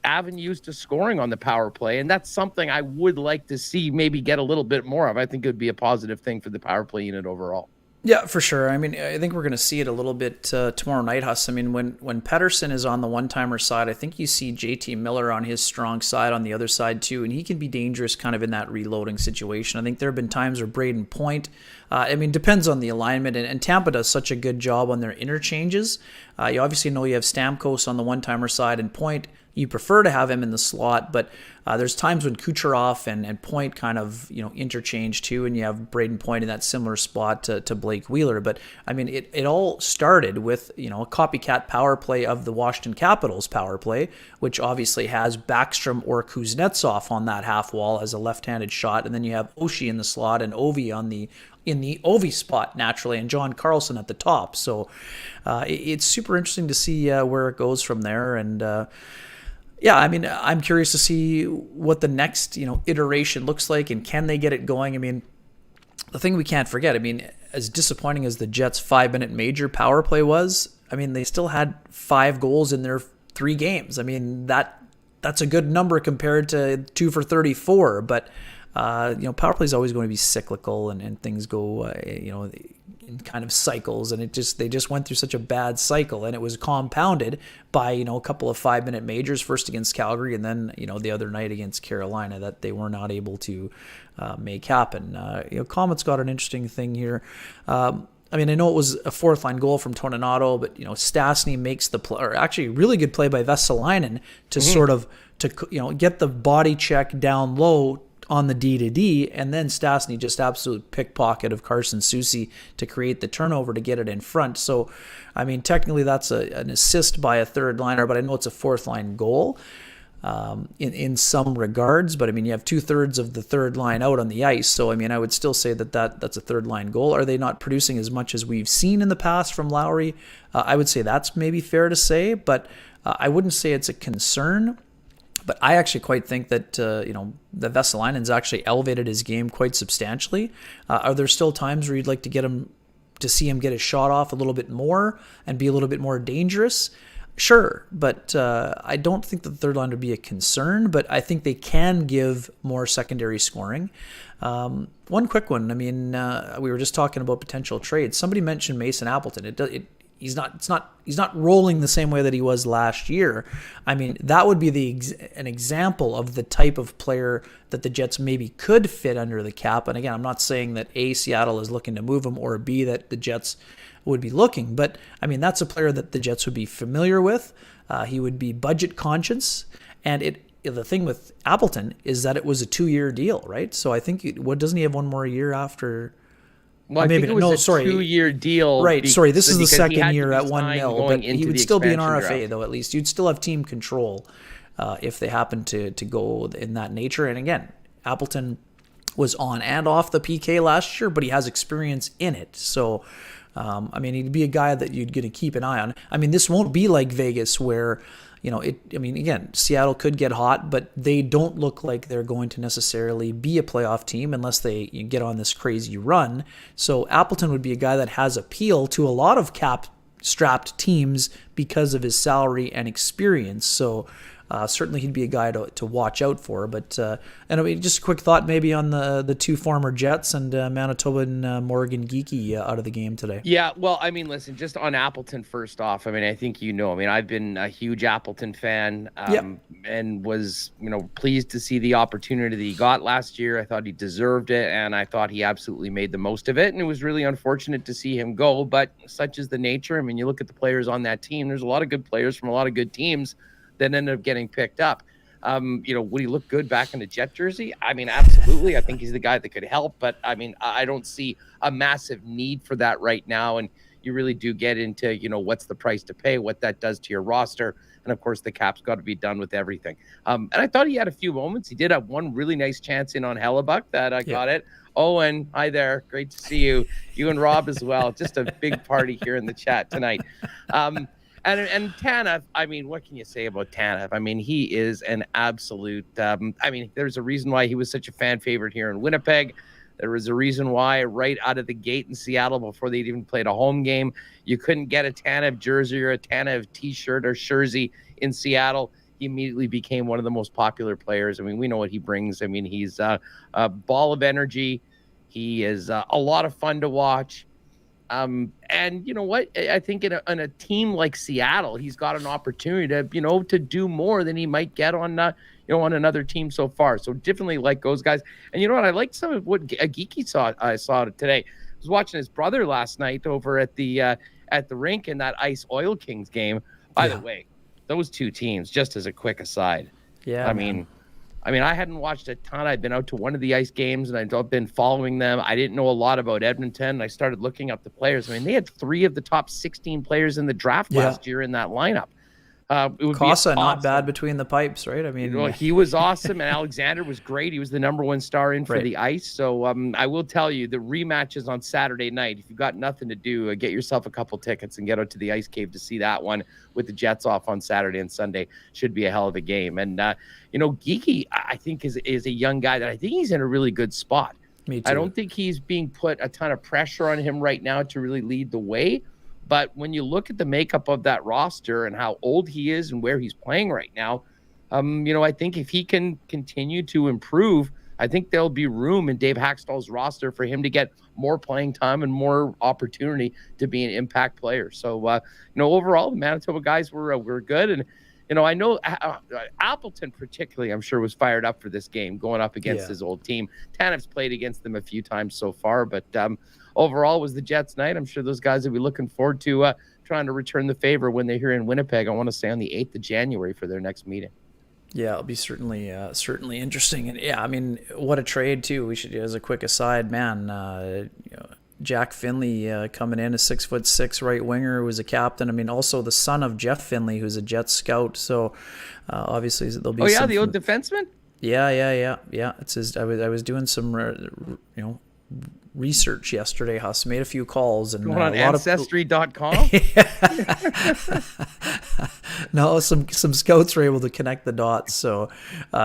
avenues to scoring on the power play. And that's something I would like to see maybe get a little bit more of. I think it would be a positive thing for the power play unit overall. Yeah, for sure. I mean, I think we're going to see it a little bit tomorrow night, Huss. I mean, when Pettersson is on the one-timer side, I think you see JT Miller on his strong side on the other side too, and he can be dangerous kind of in that reloading situation. I think there have been times where Braden Point, depends on the alignment, and Tampa does such a good job on their interchanges. You obviously know you have Stamkos on the one-timer side, and Point, you prefer to have him in the slot, but there's times when Kucherov and Point kind of interchange too, and you have Braden Point in that similar spot to Blake Wheeler. But I mean, it all started with a copycat power play of the Washington Capitals power play, which obviously has Backstrom or Kuznetsov on that half wall as a left-handed shot, and then you have Oshie in the slot and Ovi in the Ovi spot naturally, and John Carlson at the top. So it's super interesting to see where it goes from there. And yeah, I mean, I'm curious to see what the next, iteration looks like, and can they get it going? I mean, the thing we can't forget, I mean, as disappointing as the Jets' 5-minute major power play was, I mean, they still had 5 goals in their 3 games. I mean, that's a good number compared to 2 for 34, but power play is always going to be cyclical, and things go, in kind of cycles, and they just went through such a bad cycle, and it was compounded by a couple of 5-minute majors, first against Calgary, and then the other night against Carolina, that they were not able to make happen. Comet's got an interesting thing here. I mean, I know it was a fourth line goal from Toninato, but Stastny makes the play, or actually really good play by Vesalainen to sort of get the body check down low on the D-to-D, and then Stastny just absolute pickpocket of Carson Soucy to create the turnover to get it in front. So, I mean, technically that's an assist by a third liner, but I know it's a fourth line goal in some regards. But I mean, you have 2/3 of the third line out on the ice. So, I mean, I would still say that's a third line goal. Are they not producing as much as we've seen in the past from Lowry? I would say that's maybe fair to say, but I wouldn't say it's a concern. But I actually quite think that, the Vesalainen's actually elevated his game quite substantially. Are there still times where you'd like to see him get his shot off a little bit more and be a little bit more dangerous? Sure, but I don't think that the third line would be a concern, but I think they can give more secondary scoring. One quick one, I mean, we were just talking about potential trades. Somebody mentioned Mason Appleton. He's not rolling the same way that he was last year. I mean, that would be an example of the type of player that the Jets maybe could fit under the cap. And again, I'm not saying that A, Seattle is looking to move him, or B, that the Jets would be looking. But I mean, that's a player that the Jets would be familiar with. He would be budget conscious, and the thing with Appleton is that it was a 2-year deal, right? So I think doesn't he have one more year after? Well, I think it was a 2-year deal. Right, sorry, this is the second year at $1 million, but he would still be an RFA, draft. Though, at least. You'd still have team control if they happen to go in that nature. And again, Appleton was on and off the PK last year, but he has experience in it. So, I mean, he'd be a guy that you're going to keep an eye on. I mean, this won't be like Vegas where, I mean, again, Seattle could get hot, but they don't look like they're going to necessarily be a playoff team unless they get on this crazy run. So Appleton would be a guy that has appeal to a lot of cap-strapped teams because of his salary and experience. So certainly he'd be a guy to watch out for. But and I mean, just a quick thought maybe on the two former Jets and Manitoban Morgan Geekie out of the game today. Yeah, well, I mean, listen, just on Appleton first off, I mean, I think I've been a huge Appleton fan and was, pleased to see the opportunity that he got last year. I thought he deserved it, and I thought he absolutely made the most of it, and it was really unfortunate to see him go, but such is the nature. I mean, you look at the players on that team, there's a lot of good players from a lot of good teams that ended up getting picked up. Would he look good back in the Jet jersey? I mean, absolutely. I think he's the guy that could help, but I mean, I don't see a massive need for that right now. And you really do get into, what's the price to pay, what that does to your roster. And of course, the cap's got to be done with everything. And I thought he had a few moments. He did have one really nice chance in on Hellebuyck that I got it. Owen, hi there. Great to see you. You and Rob as well. Just a big party here in the chat tonight. And Tanev, I mean, what can you say about Tanev? I mean, he is an absolute, there's a reason why he was such a fan favorite here in Winnipeg. There was a reason why right out of the gate in Seattle before they'd even played a home game, you couldn't get a Tanev jersey or a Tanev t-shirt or jersey in Seattle. He immediately became one of the most popular players. I mean, we know what he brings. I mean, he's a ball of energy. He is a lot of fun to watch. And you know what? I think in a team like Seattle, he's got an opportunity to, to do more than he might get on, on another team so far. So definitely like those guys. And you know what? I liked some of what Geekie I saw today. I was watching his brother last night over at the rink in that Ice Oil Kings game. By the way, those two teams, just as a quick aside. Yeah. I mean, I hadn't watched a ton. I'd been out to one of the Ice games, and I've been following them. I didn't know a lot about Edmonton. I started looking up the players. I mean, they had 3 of the top 16 players in the draft last year in that lineup. It would Casa, be awesome. Not bad between the pipes, right? I mean, he was awesome, and Alexander was great. He was the number 1 star in for the Ice. So I will tell you, the rematch is on Saturday night. If you've got nothing to do, get yourself a couple tickets and get out to the Ice Cave to see that one with the Jets off on Saturday and Sunday. Should be a hell of a game. And Geekie, I think is a young guy that I think he's in a really good spot. Me too. I don't think he's being put a ton of pressure on him right now to really lead the way. But when you look at the makeup of that roster and how old he is and where he's playing right now, I think if he can continue to improve, I think there'll be room in Dave Haxtell's roster for him to get more playing time and more opportunity to be an impact player. So, overall, the Manitoba guys were good. And, I know Appleton particularly, I'm sure, was fired up for this game going up against his old team. Tanev's played against them a few times so far, but overall was the Jets night. I'm sure those guys will be looking forward to trying to return the favor when they're here in Winnipeg. I want to say on the 8th of January for their next meeting. Yeah, it'll be certainly interesting. And yeah, I mean, what a trade too. We should, as a quick aside, man, Jack Finley coming in, a 6'6" right winger who was a captain. I mean, also the son of Jeff Finley, who's a Jets scout. So obviously there'll be. Oh yeah, the old defenseman. Yeah. It's his. I was doing some research yesterday. Huss made a few calls and going on Ancestry.com. No, some scouts were able to connect the dots, so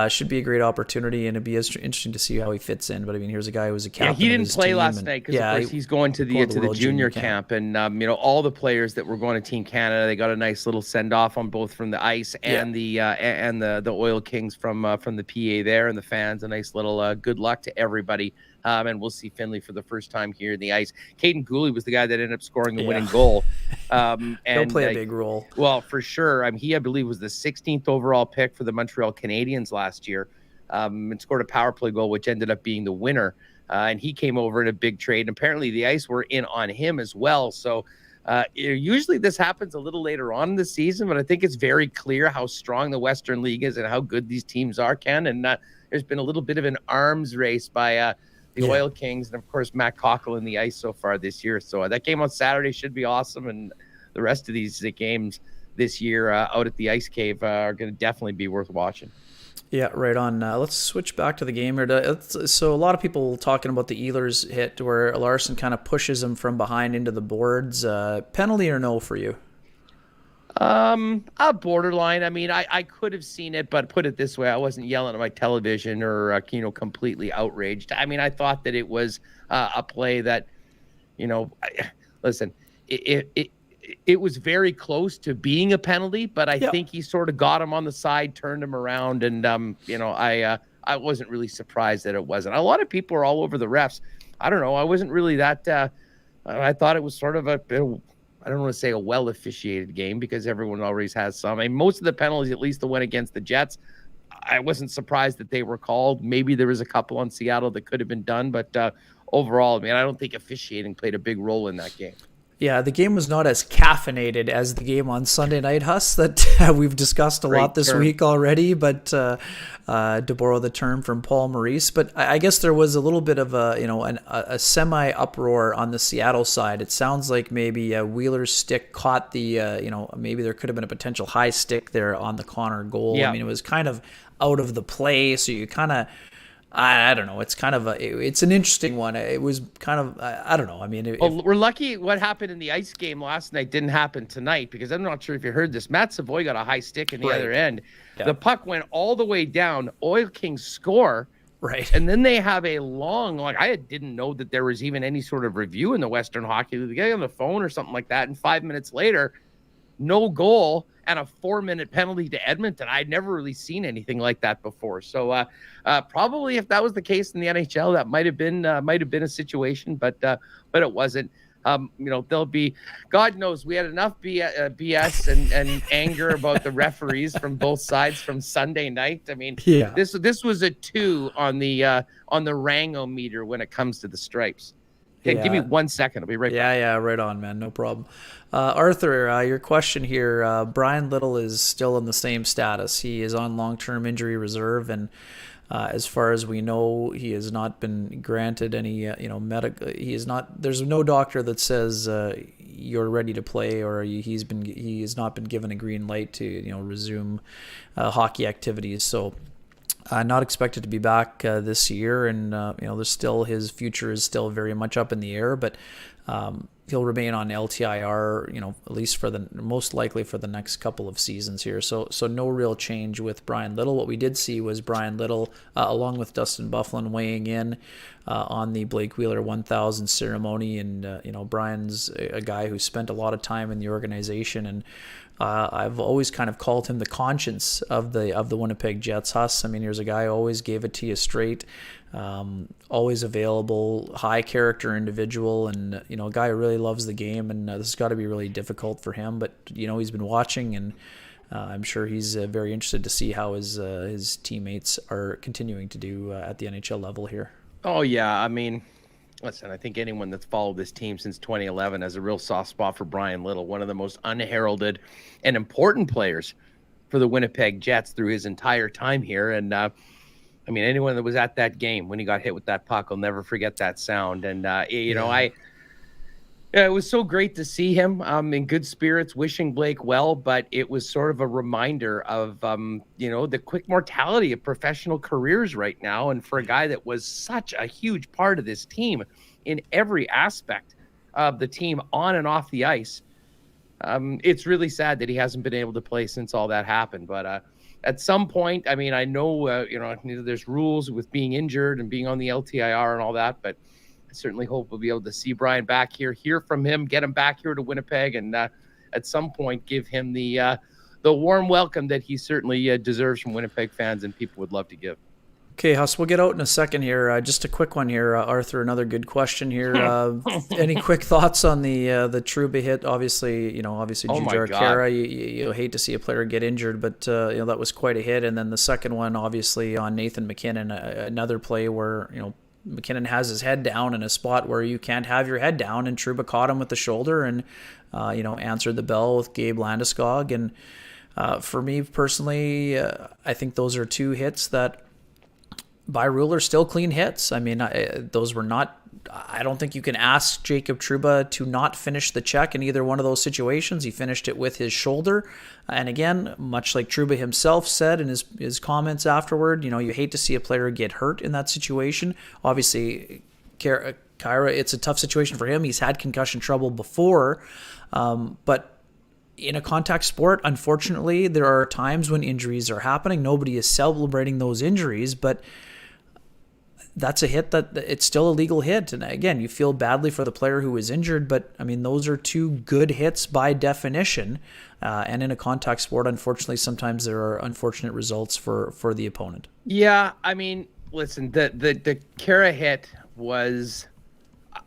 should be a great opportunity, and it'd be interesting to see how he fits in. But I mean, here's a guy who was a captain. Yeah, he didn't play last night because of course he's going to the junior camp, and all the players that were going to Team Canada, they got a nice little send off on both from the Ice and the Oil Kings from the PA there, and the fans. A nice little good luck to everybody. And we'll see Finley for the first time here in the Ice. Caden Gooley was the guy that ended up scoring the winning goal. And he'll play a big role. Well, for sure. He, I believe, was the 16th overall pick for the Montreal Canadiens last year, and scored a power play goal, which ended up being the winner. And he came over in a big trade. And apparently the Ice were in on him as well. So usually this happens a little later on in the season, but I think it's very clear how strong the Western League is and how good these teams are, Ken. And there's been a little bit of an arms race by the Oil Kings, and of course Matt Cockle in the Ice so far this year. So that game on Saturday should be awesome, and the rest of these games this year out at the Ice Cave are going to definitely be worth watching. Yeah, right on. Let's switch back to the game here. So a lot of people talking about the Ehlers hit where Larson kind of pushes him from behind into the boards. Penalty or no for you? A borderline. I mean, I could have seen it, but put it this way, I wasn't yelling at my television or completely outraged. I mean, I thought that it was a play that, listen, it was very close to being a penalty, but I think he sort of got him on the side, turned him around, and I wasn't really surprised that it wasn't. A lot of people are all over the refs. I don't know. I wasn't really that. I thought it was sort of I don't want to say a well officiated game because everyone always has some. I mean, most of the penalties, at least the one against the Jets, I wasn't surprised that they were called. Maybe there was a couple on Seattle that could have been done, but overall, I mean, I don't think officiating played a big role in that game. Yeah, the game was not as caffeinated as the game on Sunday night, Huss, that we've discussed a lot this week already, but to borrow the term from Paul Maurice. But I guess there was a little bit of a semi-uproar on the Seattle side. It sounds like maybe Wheeler's stick caught the, maybe there could have been a potential high stick there on the Connor goal. Yeah. I mean, it was kind of out of the play, so you kind of, I don't know. It's kind of it's an interesting one. It was kind of, I don't know. I mean, we're lucky what happened in the ice game last night didn't happen tonight, because I'm not sure if you heard this. Matt Savoy got a high stick in the other end. Yeah. The puck went all the way down. Oil Kings score. Right. And then they have a long, I didn't know that there was even any sort of review in the Western Hockey League. They get on the phone or something like that, and 5 minutes later, no goal and a 4-minute penalty to Edmonton. I'd never really seen anything like that before. So probably if that was the case in the NHL, that might have been a situation, but it wasn't. There'll be, God knows, we had enough BS and anger about the referees from both sides from Sunday night. I mean, this was a 2 on the Rango meter when it comes to the stripes. Okay, give me 1 second. I'll be right back. Yeah, right on, man. No problem. Arthur, your question here. Brian Little is still in the same status. He is on long-term injury reserve, and as far as we know, he has not been granted any, medical. He is not. There's no doctor that says you're ready to play, or he has not been given a green light to, resume hockey activities. So. Not expected to be back this year, and there's still, his future is still very much up in the air, but he'll remain on LTIR, at least most likely for the next couple of seasons here. So no real change with Brian Little. What we did see was Brian Little, along with Dustin Byfuglien, weighing in on the Blake Wheeler 1000 ceremony, and Brian's a guy who spent a lot of time in the organization, and I've always kind of called him the conscience of the Winnipeg Jets. Huss, I mean, here's a guy who always gave it to you straight, always available, high character individual, and a guy who really loves the game. And this has got to be really difficult for him. But he's been watching, and I'm sure he's very interested to see how his teammates are continuing to do at the NHL level here. Oh yeah, I mean, listen, I think anyone that's followed this team since 2011 has a real soft spot for Brian Little, one of the most unheralded and important players for the Winnipeg Jets through his entire time here. And I mean, anyone that was at that game when he got hit with that puck will never forget that sound. And it was so great to see him in good spirits, wishing Blake well, but it was sort of a reminder of, the quick mortality of professional careers right now. And for a guy that was such a huge part of this team in every aspect of the team on and off the ice, it's really sad that he hasn't been able to play since all that happened. But at some point, I mean, I know, there's rules with being injured and being on the LTIR and all that, but I certainly hope we'll be able to see Brian back here, hear from him, get him back here to Winnipeg, and at some point give him the warm welcome that he certainly deserves from Winnipeg fans and people would love to give. Okay, Huss, we'll get out in a second here. Just a quick one here, Arthur. Another good question here. Any quick thoughts on the Trouba hit? Obviously, Jujhar Khaira. You hate to see a player get injured, but that was quite a hit. And then the second one, obviously, on Nathan MacKinnon, another play where MacKinnon has his head down in a spot where you can't have your head down, and Trouba caught him with the shoulder and answered the bell with Gabe Landeskog. And for me personally, I think those are two hits that by rule are still clean hits. I mean, those were not. I don't think you can ask Jacob Trouba to not finish the check in either one of those situations. He finished it with his shoulder. And again, much like Trouba himself said in his comments afterward, you hate to see a player get hurt in that situation. Obviously, Khaira, it's a tough situation for him. He's had concussion trouble before. But in a contact sport, unfortunately, there are times when injuries are happening. Nobody is celebrating those injuries, but that's a hit that it's still a legal hit. And again, you feel badly for the player who was injured, but I mean, those are two good hits by definition. And in a contact sport, unfortunately, sometimes there are unfortunate results for the opponent. Yeah, I mean, listen, the Kara hit was,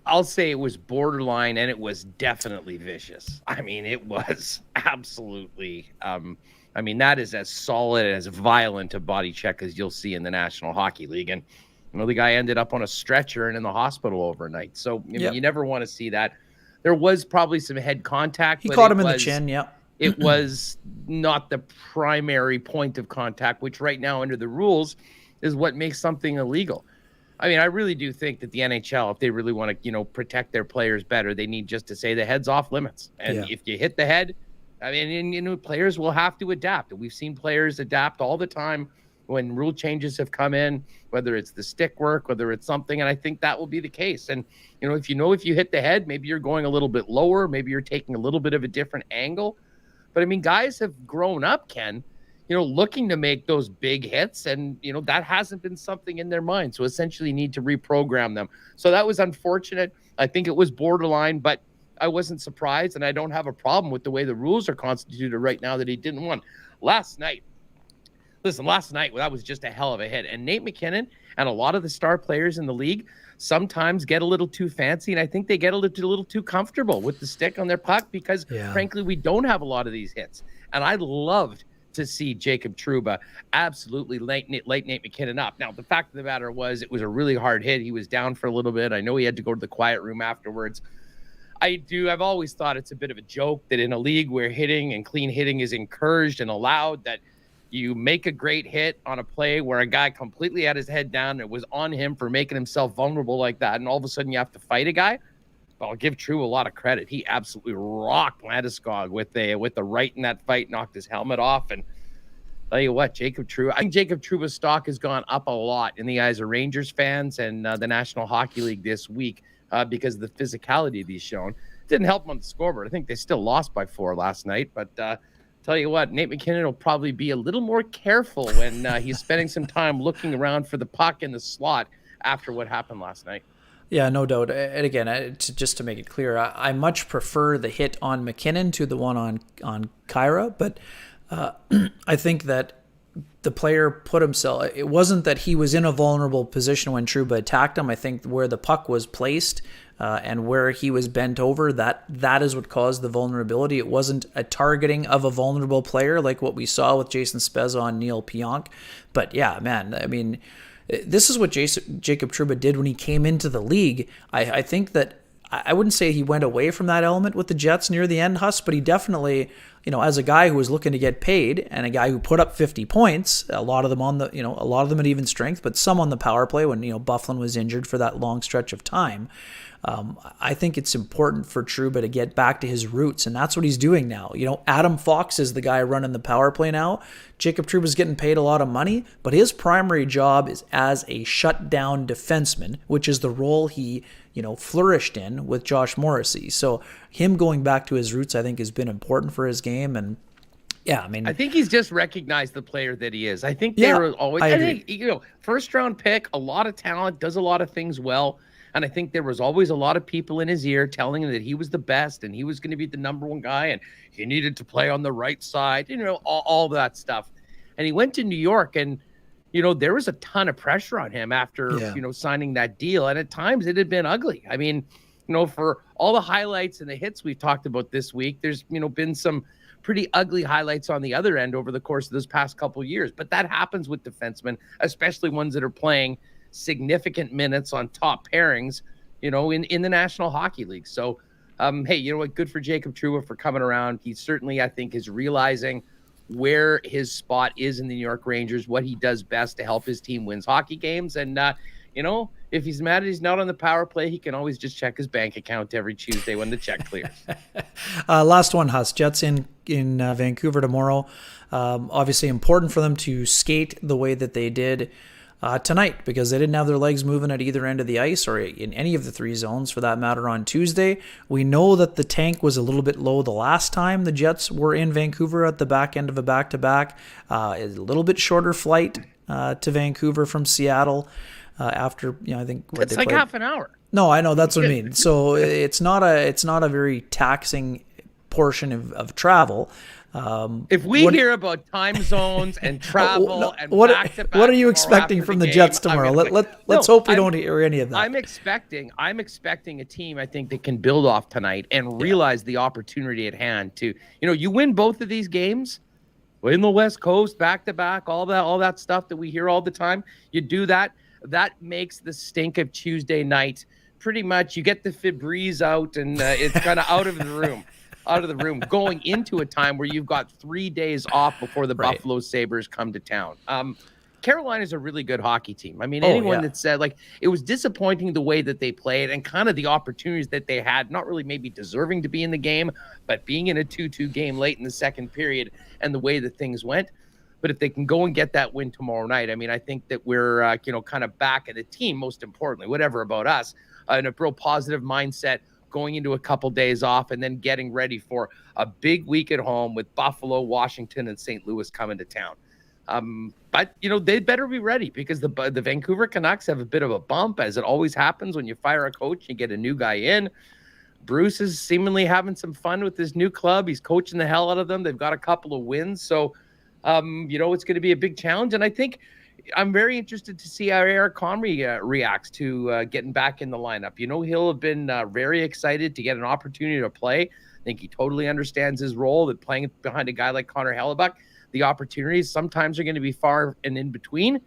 I'll say it was borderline, and it was definitely vicious. I mean, it was absolutely, I mean, that is as solid and as violent a body check as you'll see in the National Hockey League. And, you know, the guy ended up on a stretcher and in the hospital overnight. So I mean, you never want to see that. There was probably some head contact. He caught him in the chin, It was not the primary point of contact, which right now under the rules is what makes something illegal. I mean, I really do think that the NHL, if they really want to, you know, protect their players better, they need just to say the head's off limits. And if you hit the head, I mean, and, you know, players will have to adapt. We've seen players adapt all the time when rule changes have come in, whether it's the stick work, whether it's something. And I think that will be the case. And, you know, if you hit the head, maybe you're going a little bit lower, maybe you're taking a little bit of a different angle. But I mean, guys have grown up, Ken, you know, looking to make those big hits. And, you know, that hasn't been something in their mind. So essentially need to reprogram them. So that was unfortunate. I think it was borderline, but I wasn't surprised. And I don't have a problem with the way the rules are constituted right now that he didn't win. Last night, that was just a hell of a hit. And Nate McKinnon and a lot of the star players in the league sometimes get a little too fancy. And I think they get a little too comfortable with the stick on their puck because, frankly, we don't have a lot of these hits. And I loved to see Jacob Trouba absolutely light Nate McKinnon up. Now, the fact of the matter was it was a really hard hit. He was down for a little bit. I know he had to go to the quiet room afterwards. I've always thought it's a bit of a joke that in a league where hitting and clean hitting is encouraged and allowed, that you make a great hit on a play where a guy completely had his head down. It was on him for making himself vulnerable like that. And all of a sudden you have to fight a guy. But I'll give True a lot of credit. He absolutely rocked Landeskog with the right in that fight, knocked his helmet off. And tell you what, Jacob Trouba, I think Jacob Trouba's stock has gone up a lot in the eyes of Rangers fans and the National Hockey League this week because of the physicality that he's shown. Didn't help him on the scoreboard. I think they still lost by 4 last night, but tell you what, Nate McKinnon will probably be a little more careful when he's spending some time looking around for the puck in the slot after what happened last night. Yeah, no doubt. And again, just to make it clear, I much prefer the hit on McKinnon to the one on Kyra, but I think that the player put himself, it wasn't that he was in a vulnerable position when Trouba attacked him. I think where the puck was placed and where he was bent over, that is what caused the vulnerability. It wasn't a targeting of a vulnerable player like what we saw with Jason Spezza on Neil Pionk. But yeah, man, I mean, this is what Jacob Trouba did when he came into the league. I think that I wouldn't say he went away from that element with the Jets near the end, Huss, but he definitely, you know, as a guy who was looking to get paid and a guy who put up 50 points, a lot of them at even strength, but some on the power play when, you know, Bufflin was injured for that long stretch of time. I think it's important for Trouba to get back to his roots, and that's what he's doing now. You know, Adam Fox is the guy running the power play now. Jacob Trouba's getting paid a lot of money, but his primary job is as a shutdown defenseman, which is the role he, you know, flourished in with Josh Morrissey. So him going back to his roots, I think, has been important for his game. And yeah, I mean, I think he's just recognized the player that he is. I think they were always, I think, you know, first round pick, a lot of talent, does a lot of things well. And I think there was always a lot of people in his ear telling him that he was the best and he was going to be the number one guy and he needed to play on the right side, you know, all that stuff. And he went to New York and, you know, there was a ton of pressure on him after, you know, signing that deal. And at times it had been ugly. I mean, you know, for all the highlights and the hits we've talked about this week, there's, you know, been some pretty ugly highlights on the other end over the course of those past couple of years. But that happens with defensemen, especially ones that are playing significant minutes on top pairings, you know, in the National Hockey League. So, hey, you know what? Good for Jacob Trouba for coming around. He certainly, I think, is realizing where his spot is in the New York Rangers, what he does best to help his team wins hockey games. And, you know, if he's mad that he's not on the power play, he can always just check his bank account every Tuesday when the check clears. Last one, Huss. Jets in Vancouver tomorrow. Obviously important for them to skate the way that they did. tonight, because they didn't have their legs moving at either end of the ice or in any of the three zones for that matter on Tuesday. We know that the tank was a little bit low the last time the Jets were in Vancouver at the back end of a back-to-back. A little bit shorter flight to Vancouver from Seattle after, I think it's like half an hour. No, I know, that's what I mean. So it's not a very taxing portion of travel. If we hear about time zones and travel and back-to-back, what are you expecting from the Jets tomorrow? Let's hope we don't hear any of that. I'm expecting a team, I think, that can build off tonight and realize the opportunity at hand to, you win both of these games, win the West Coast back-to-back, all that stuff that we hear all the time. You do that makes the stink of Tuesday night pretty much. You get the Febreze out, and it's kind of out of the room, going into a time where you've got 3 days off before the Buffalo Sabres come to town. Carolina's a really good hockey team. I mean, anyone that said, it was disappointing the way that they played and kind of the opportunities that they had, not really maybe deserving to be in the game, but being in a 2-2 game late in the second period and the way that things went. But if they can go and get that win tomorrow night, I mean, I think that we're, kind of back at the team, most importantly, whatever about us, in a real positive mindset, going into a couple days off and then getting ready for a big week at home with Buffalo, Washington, and St. Louis coming to town. But they better be ready, because the Vancouver Canucks have a bit of a bump, as it always happens when you fire a coach, you get a new guy in. Bruce is seemingly having some fun with his new club. He's coaching the hell out of them. They've got a couple of wins. So, it's going to be a big challenge. And I think I'm very interested to see how Eric Comrie reacts to getting back in the lineup. He'll have been very excited to get an opportunity to play. I think he totally understands his role, that playing behind a guy like Connor Hellebuyck, the opportunities sometimes are going to be far and in between,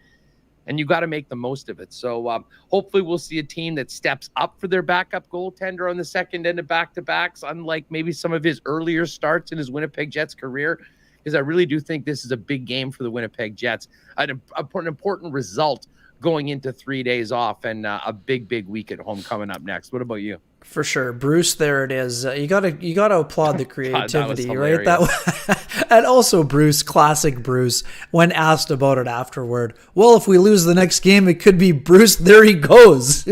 and you've got to make the most of it. So hopefully we'll see a team that steps up for their backup goaltender on the second end of back-to-backs, unlike maybe some of his earlier starts in his Winnipeg Jets career, because I really do think this is a big game for the Winnipeg Jets, an important result going into 3 days off, and a big week at home coming up next. What about you? For sure, Bruce. There it is. You gotta applaud the creativity, God, right? That and also Bruce, classic Bruce. When asked about it afterward, well, if we lose the next game, it could be Bruce. There he goes.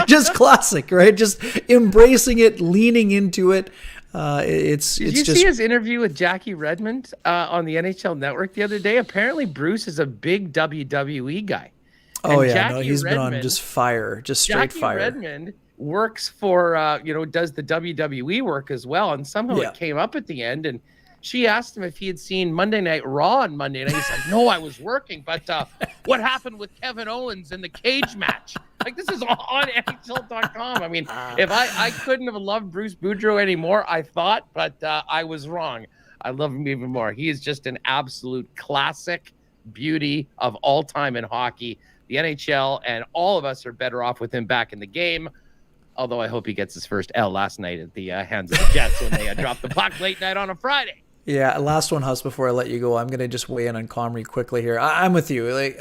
just classic, right? Just embracing it, leaning into it. Did you see his interview with Jackie Redmond on the NHL Network the other day? Apparently, Bruce is a big WWE guy. He's been on just fire, just straight fire. Jackie Redmond works for, does the WWE work as well, and somehow it came up at the end, and she asked him if he had seen Monday Night Raw on Monday night. He's like, no, I was working, but what happened with Kevin Owens in the cage match? This is on NHL.com. I mean, if I couldn't have loved Bruce Boudreau anymore, I thought, but I was wrong. I love him even more. He is just an absolute classic beauty of all time in hockey. The NHL and all of us are better off with him back in the game. Although I hope he gets his first L last night at the hands of the Jets when they dropped the puck late night on a Friday. Yeah, last one, Huss, before I let you go. I'm going to just weigh in on Comrie quickly here. I'm with you.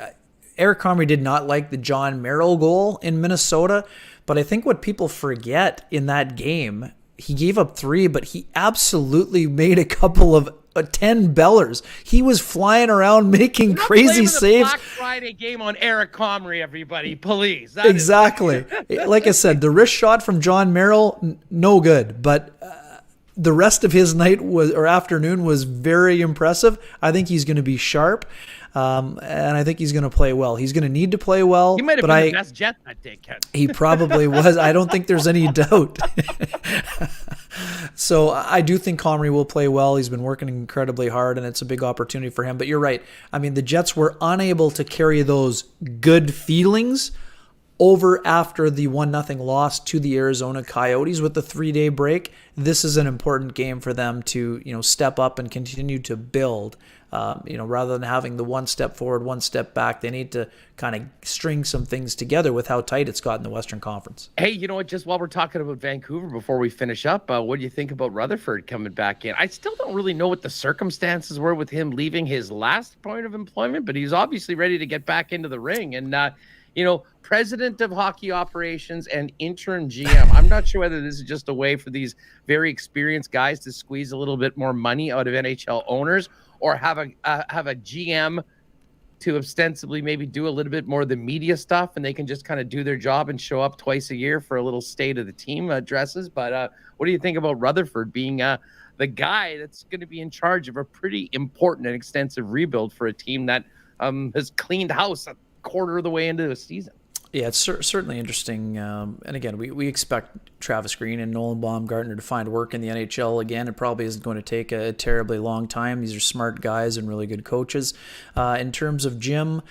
Eric Comrie did not like the John Merrill goal in Minnesota, but I think what people forget in that game, he gave up 3, but he absolutely made a couple of 10 bellers. He was flying around making crazy saves. Black Friday game on Eric Comrie, everybody, please. Exactly. Like I said, the wrist shot from John Merrill, no good, but the rest of his night afternoon was very impressive. I think he's going to be sharp. And I think he's going to play well. He's going to need to play well. He might have been the best Jet that day, Ken. He probably was. I don't think there's any doubt. So I do think Comrie will play well. He's been working incredibly hard, and it's a big opportunity for him. But you're right. I mean, the Jets were unable to carry those good feelings over after the 1-0 loss to the Arizona Coyotes with the 3-day break. This is an important game for them to, step up and continue to build. Rather than having the one step forward, one step back, they need to kind of string some things together with how tight it's got in the Western Conference. Hey, you know what? Just while we're talking about Vancouver, before we finish up, what do you think about Rutherford coming back in? I still don't really know what the circumstances were with him leaving his last point of employment, but he's obviously ready to get back into the ring. And, president of hockey operations and interim GM. I'm not sure whether this is just a way for these very experienced guys to squeeze a little bit more money out of NHL owners, or have a GM to ostensibly maybe do a little bit more of the media stuff, and they can just kind of do their job and show up twice a year for a little state of the team addresses. But what do you think about Rutherford being the guy that's going to be in charge of a pretty important and extensive rebuild for a team that has cleaned house a quarter of the way into the season? Yeah, it's certainly interesting. And again, we expect Travis Green and Nolan Baumgartner to find work in the NHL again. It probably isn't going to take a terribly long time. These are smart guys and really good coaches. In terms of Jim,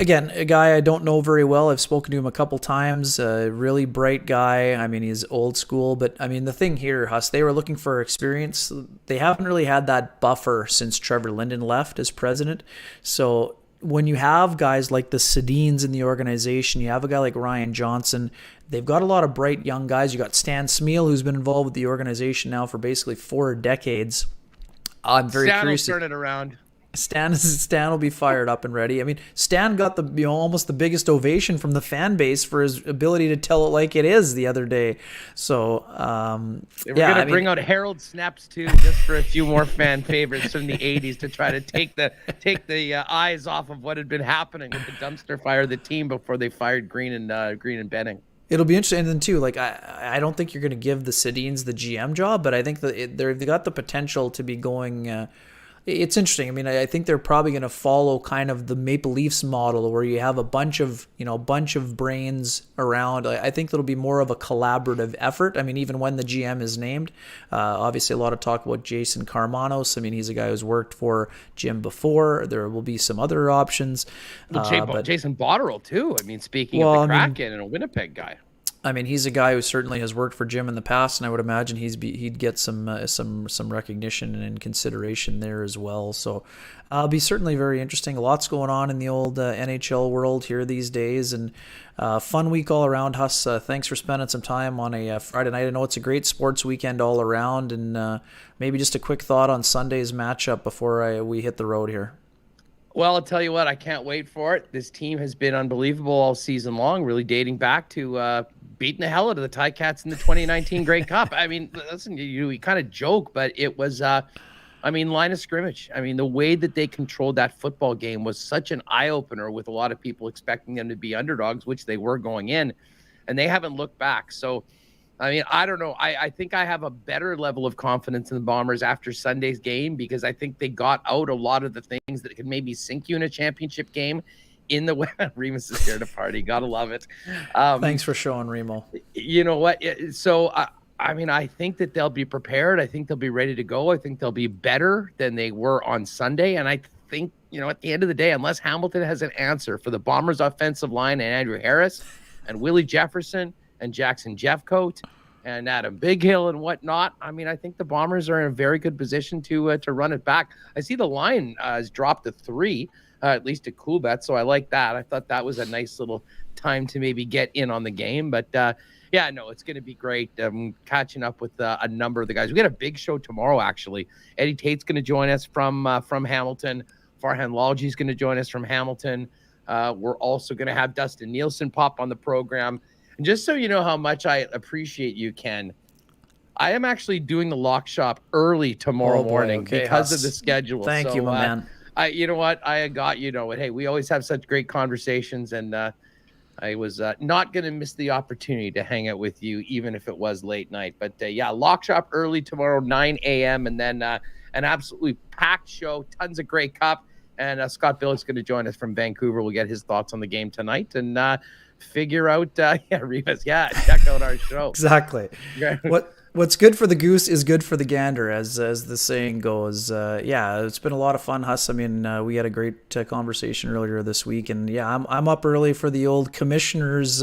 again, a guy I don't know very well. I've spoken to him a couple times. Really bright guy. I mean, he's old school. But, I mean, the thing here, Huss, they were looking for experience. They haven't really had that buffer since Trevor Linden left as president. So when you have guys like the Sedins in the organization, you have a guy like Ryan Johnson, they've got a lot of bright young guys. You got Stan Smeal, who's been involved with the organization now for basically 4 decades. I'm very curious. Stan will turn it around. Stan will be fired up and ready. I mean, Stan got the almost the biggest ovation from the fan base for his ability to tell it like it is the other day. So we're gonna bring out Harold Snaps too, just for a few more fan favorites from the '80s to try to take the eyes off of what had been happening with the dumpster fire of the team before they fired Green and Benning. It'll be interesting. And then too, like I don't think you're going to give the Sedins the GM job, but I think that they've got the potential to be going. It's interesting. I mean, I think they're probably going to follow kind of the Maple Leafs model where you have a bunch of brains around. I think that'll be more of a collaborative effort. I mean, even when the GM is named, obviously a lot of talk about Jason Karmanos. I mean, he's a guy who's worked for Jim before. There will be some other options. Well, Jason Botterill too. I mean, speaking of the Kraken and a Winnipeg guy. I mean, he's a guy who certainly has worked for Jim in the past, and I would imagine he'd get some recognition and consideration there as well. So, it'll be certainly very interesting. Lots going on in the old NHL world here these days, and fun week all around. Huss, thanks for spending some time on a Friday night. I know it's a great sports weekend all around, and maybe just a quick thought on Sunday's matchup before we hit the road here. Well, I'll tell you what, I can't wait for it. This team has been unbelievable all season long, really dating back to beating the hell out of the Ticats in the 2019 Grey Cup. I mean, listen, we kind of joke, but it was, line of scrimmage. I mean, the way that they controlled that football game was such an eye-opener with a lot of people expecting them to be underdogs, which they were going in, and they haven't looked back. So, I mean, I don't know. I think I have a better level of confidence in the Bombers after Sunday's game because I think they got out a lot of the things that could maybe sink you in a championship game. In the way, Remus is here to party. Gotta love it. Thanks for showing Remo. You know what? So, I mean, I think that they'll be prepared. I think they'll be ready to go. I think they'll be better than they were on Sunday. And I think, at the end of the day, unless Hamilton has an answer for the Bombers' offensive line and Andrew Harris and Willie Jefferson and Jackson Jeffcoat and Adam Bighill and whatnot, I mean, I think the Bombers are in a very good position to run it back. I see the line has dropped to 3. At least a cool bet. So I like that. I thought that was a nice little time to maybe get in on the game. But it's going to be great. Catching up with a number of the guys. We got a big show tomorrow, actually. Eddie Tate's going to join us from Hamilton. Farhan Lalji is going to join us from Hamilton. We're also going to have Dustin Nielsen pop on the program. And just so you know how much I appreciate you, Ken, I am actually doing the lock shop early tomorrow morning because of the schedule. Thank you, my man. You know what? I got hey, we always have such great conversations, and I was not going to miss the opportunity to hang out with you, even if it was late night. But lock shop early tomorrow, 9 a.m., and then an absolutely packed show, tons of Grey Cup. And Scott Billick's going to join us from Vancouver. We'll get his thoughts on the game tonight and figure out, Rivas, check out our show. Exactly. What's good for the goose is good for the gander, as the saying goes. It's been a lot of fun, Huss. I mean, we had a great conversation earlier this week, and I'm up early for the old commissioner's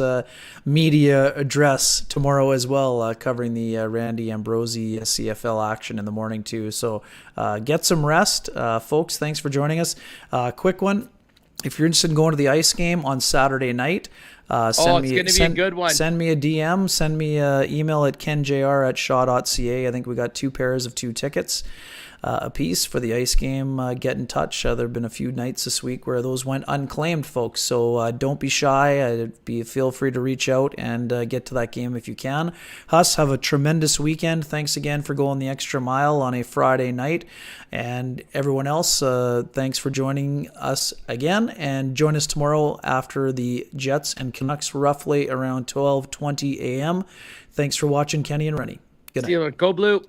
media address tomorrow as well, covering the Randy Ambrosi CFL action in the morning too. So get some rest, folks. Thanks for joining us. Quick one. If you're interested in going to the ice game on Saturday night, it's going to be a good one. Send me a DM. Send me an email at kenjr@shaw.ca. I think we got 2 pairs of 2 tickets. apiece for the ice game, get in touch. There have been a few nights this week where those went unclaimed, folks. So don't be shy. Feel free to reach out and get to that game if you can. Huss, have a tremendous weekend. Thanks again for going the extra mile on a Friday night. And everyone else, thanks for joining us again. And join us tomorrow after the Jets and Canucks, roughly around 12:20 a.m. Thanks for watching, Kenny and Rennie. Good night. See you. Go Blue.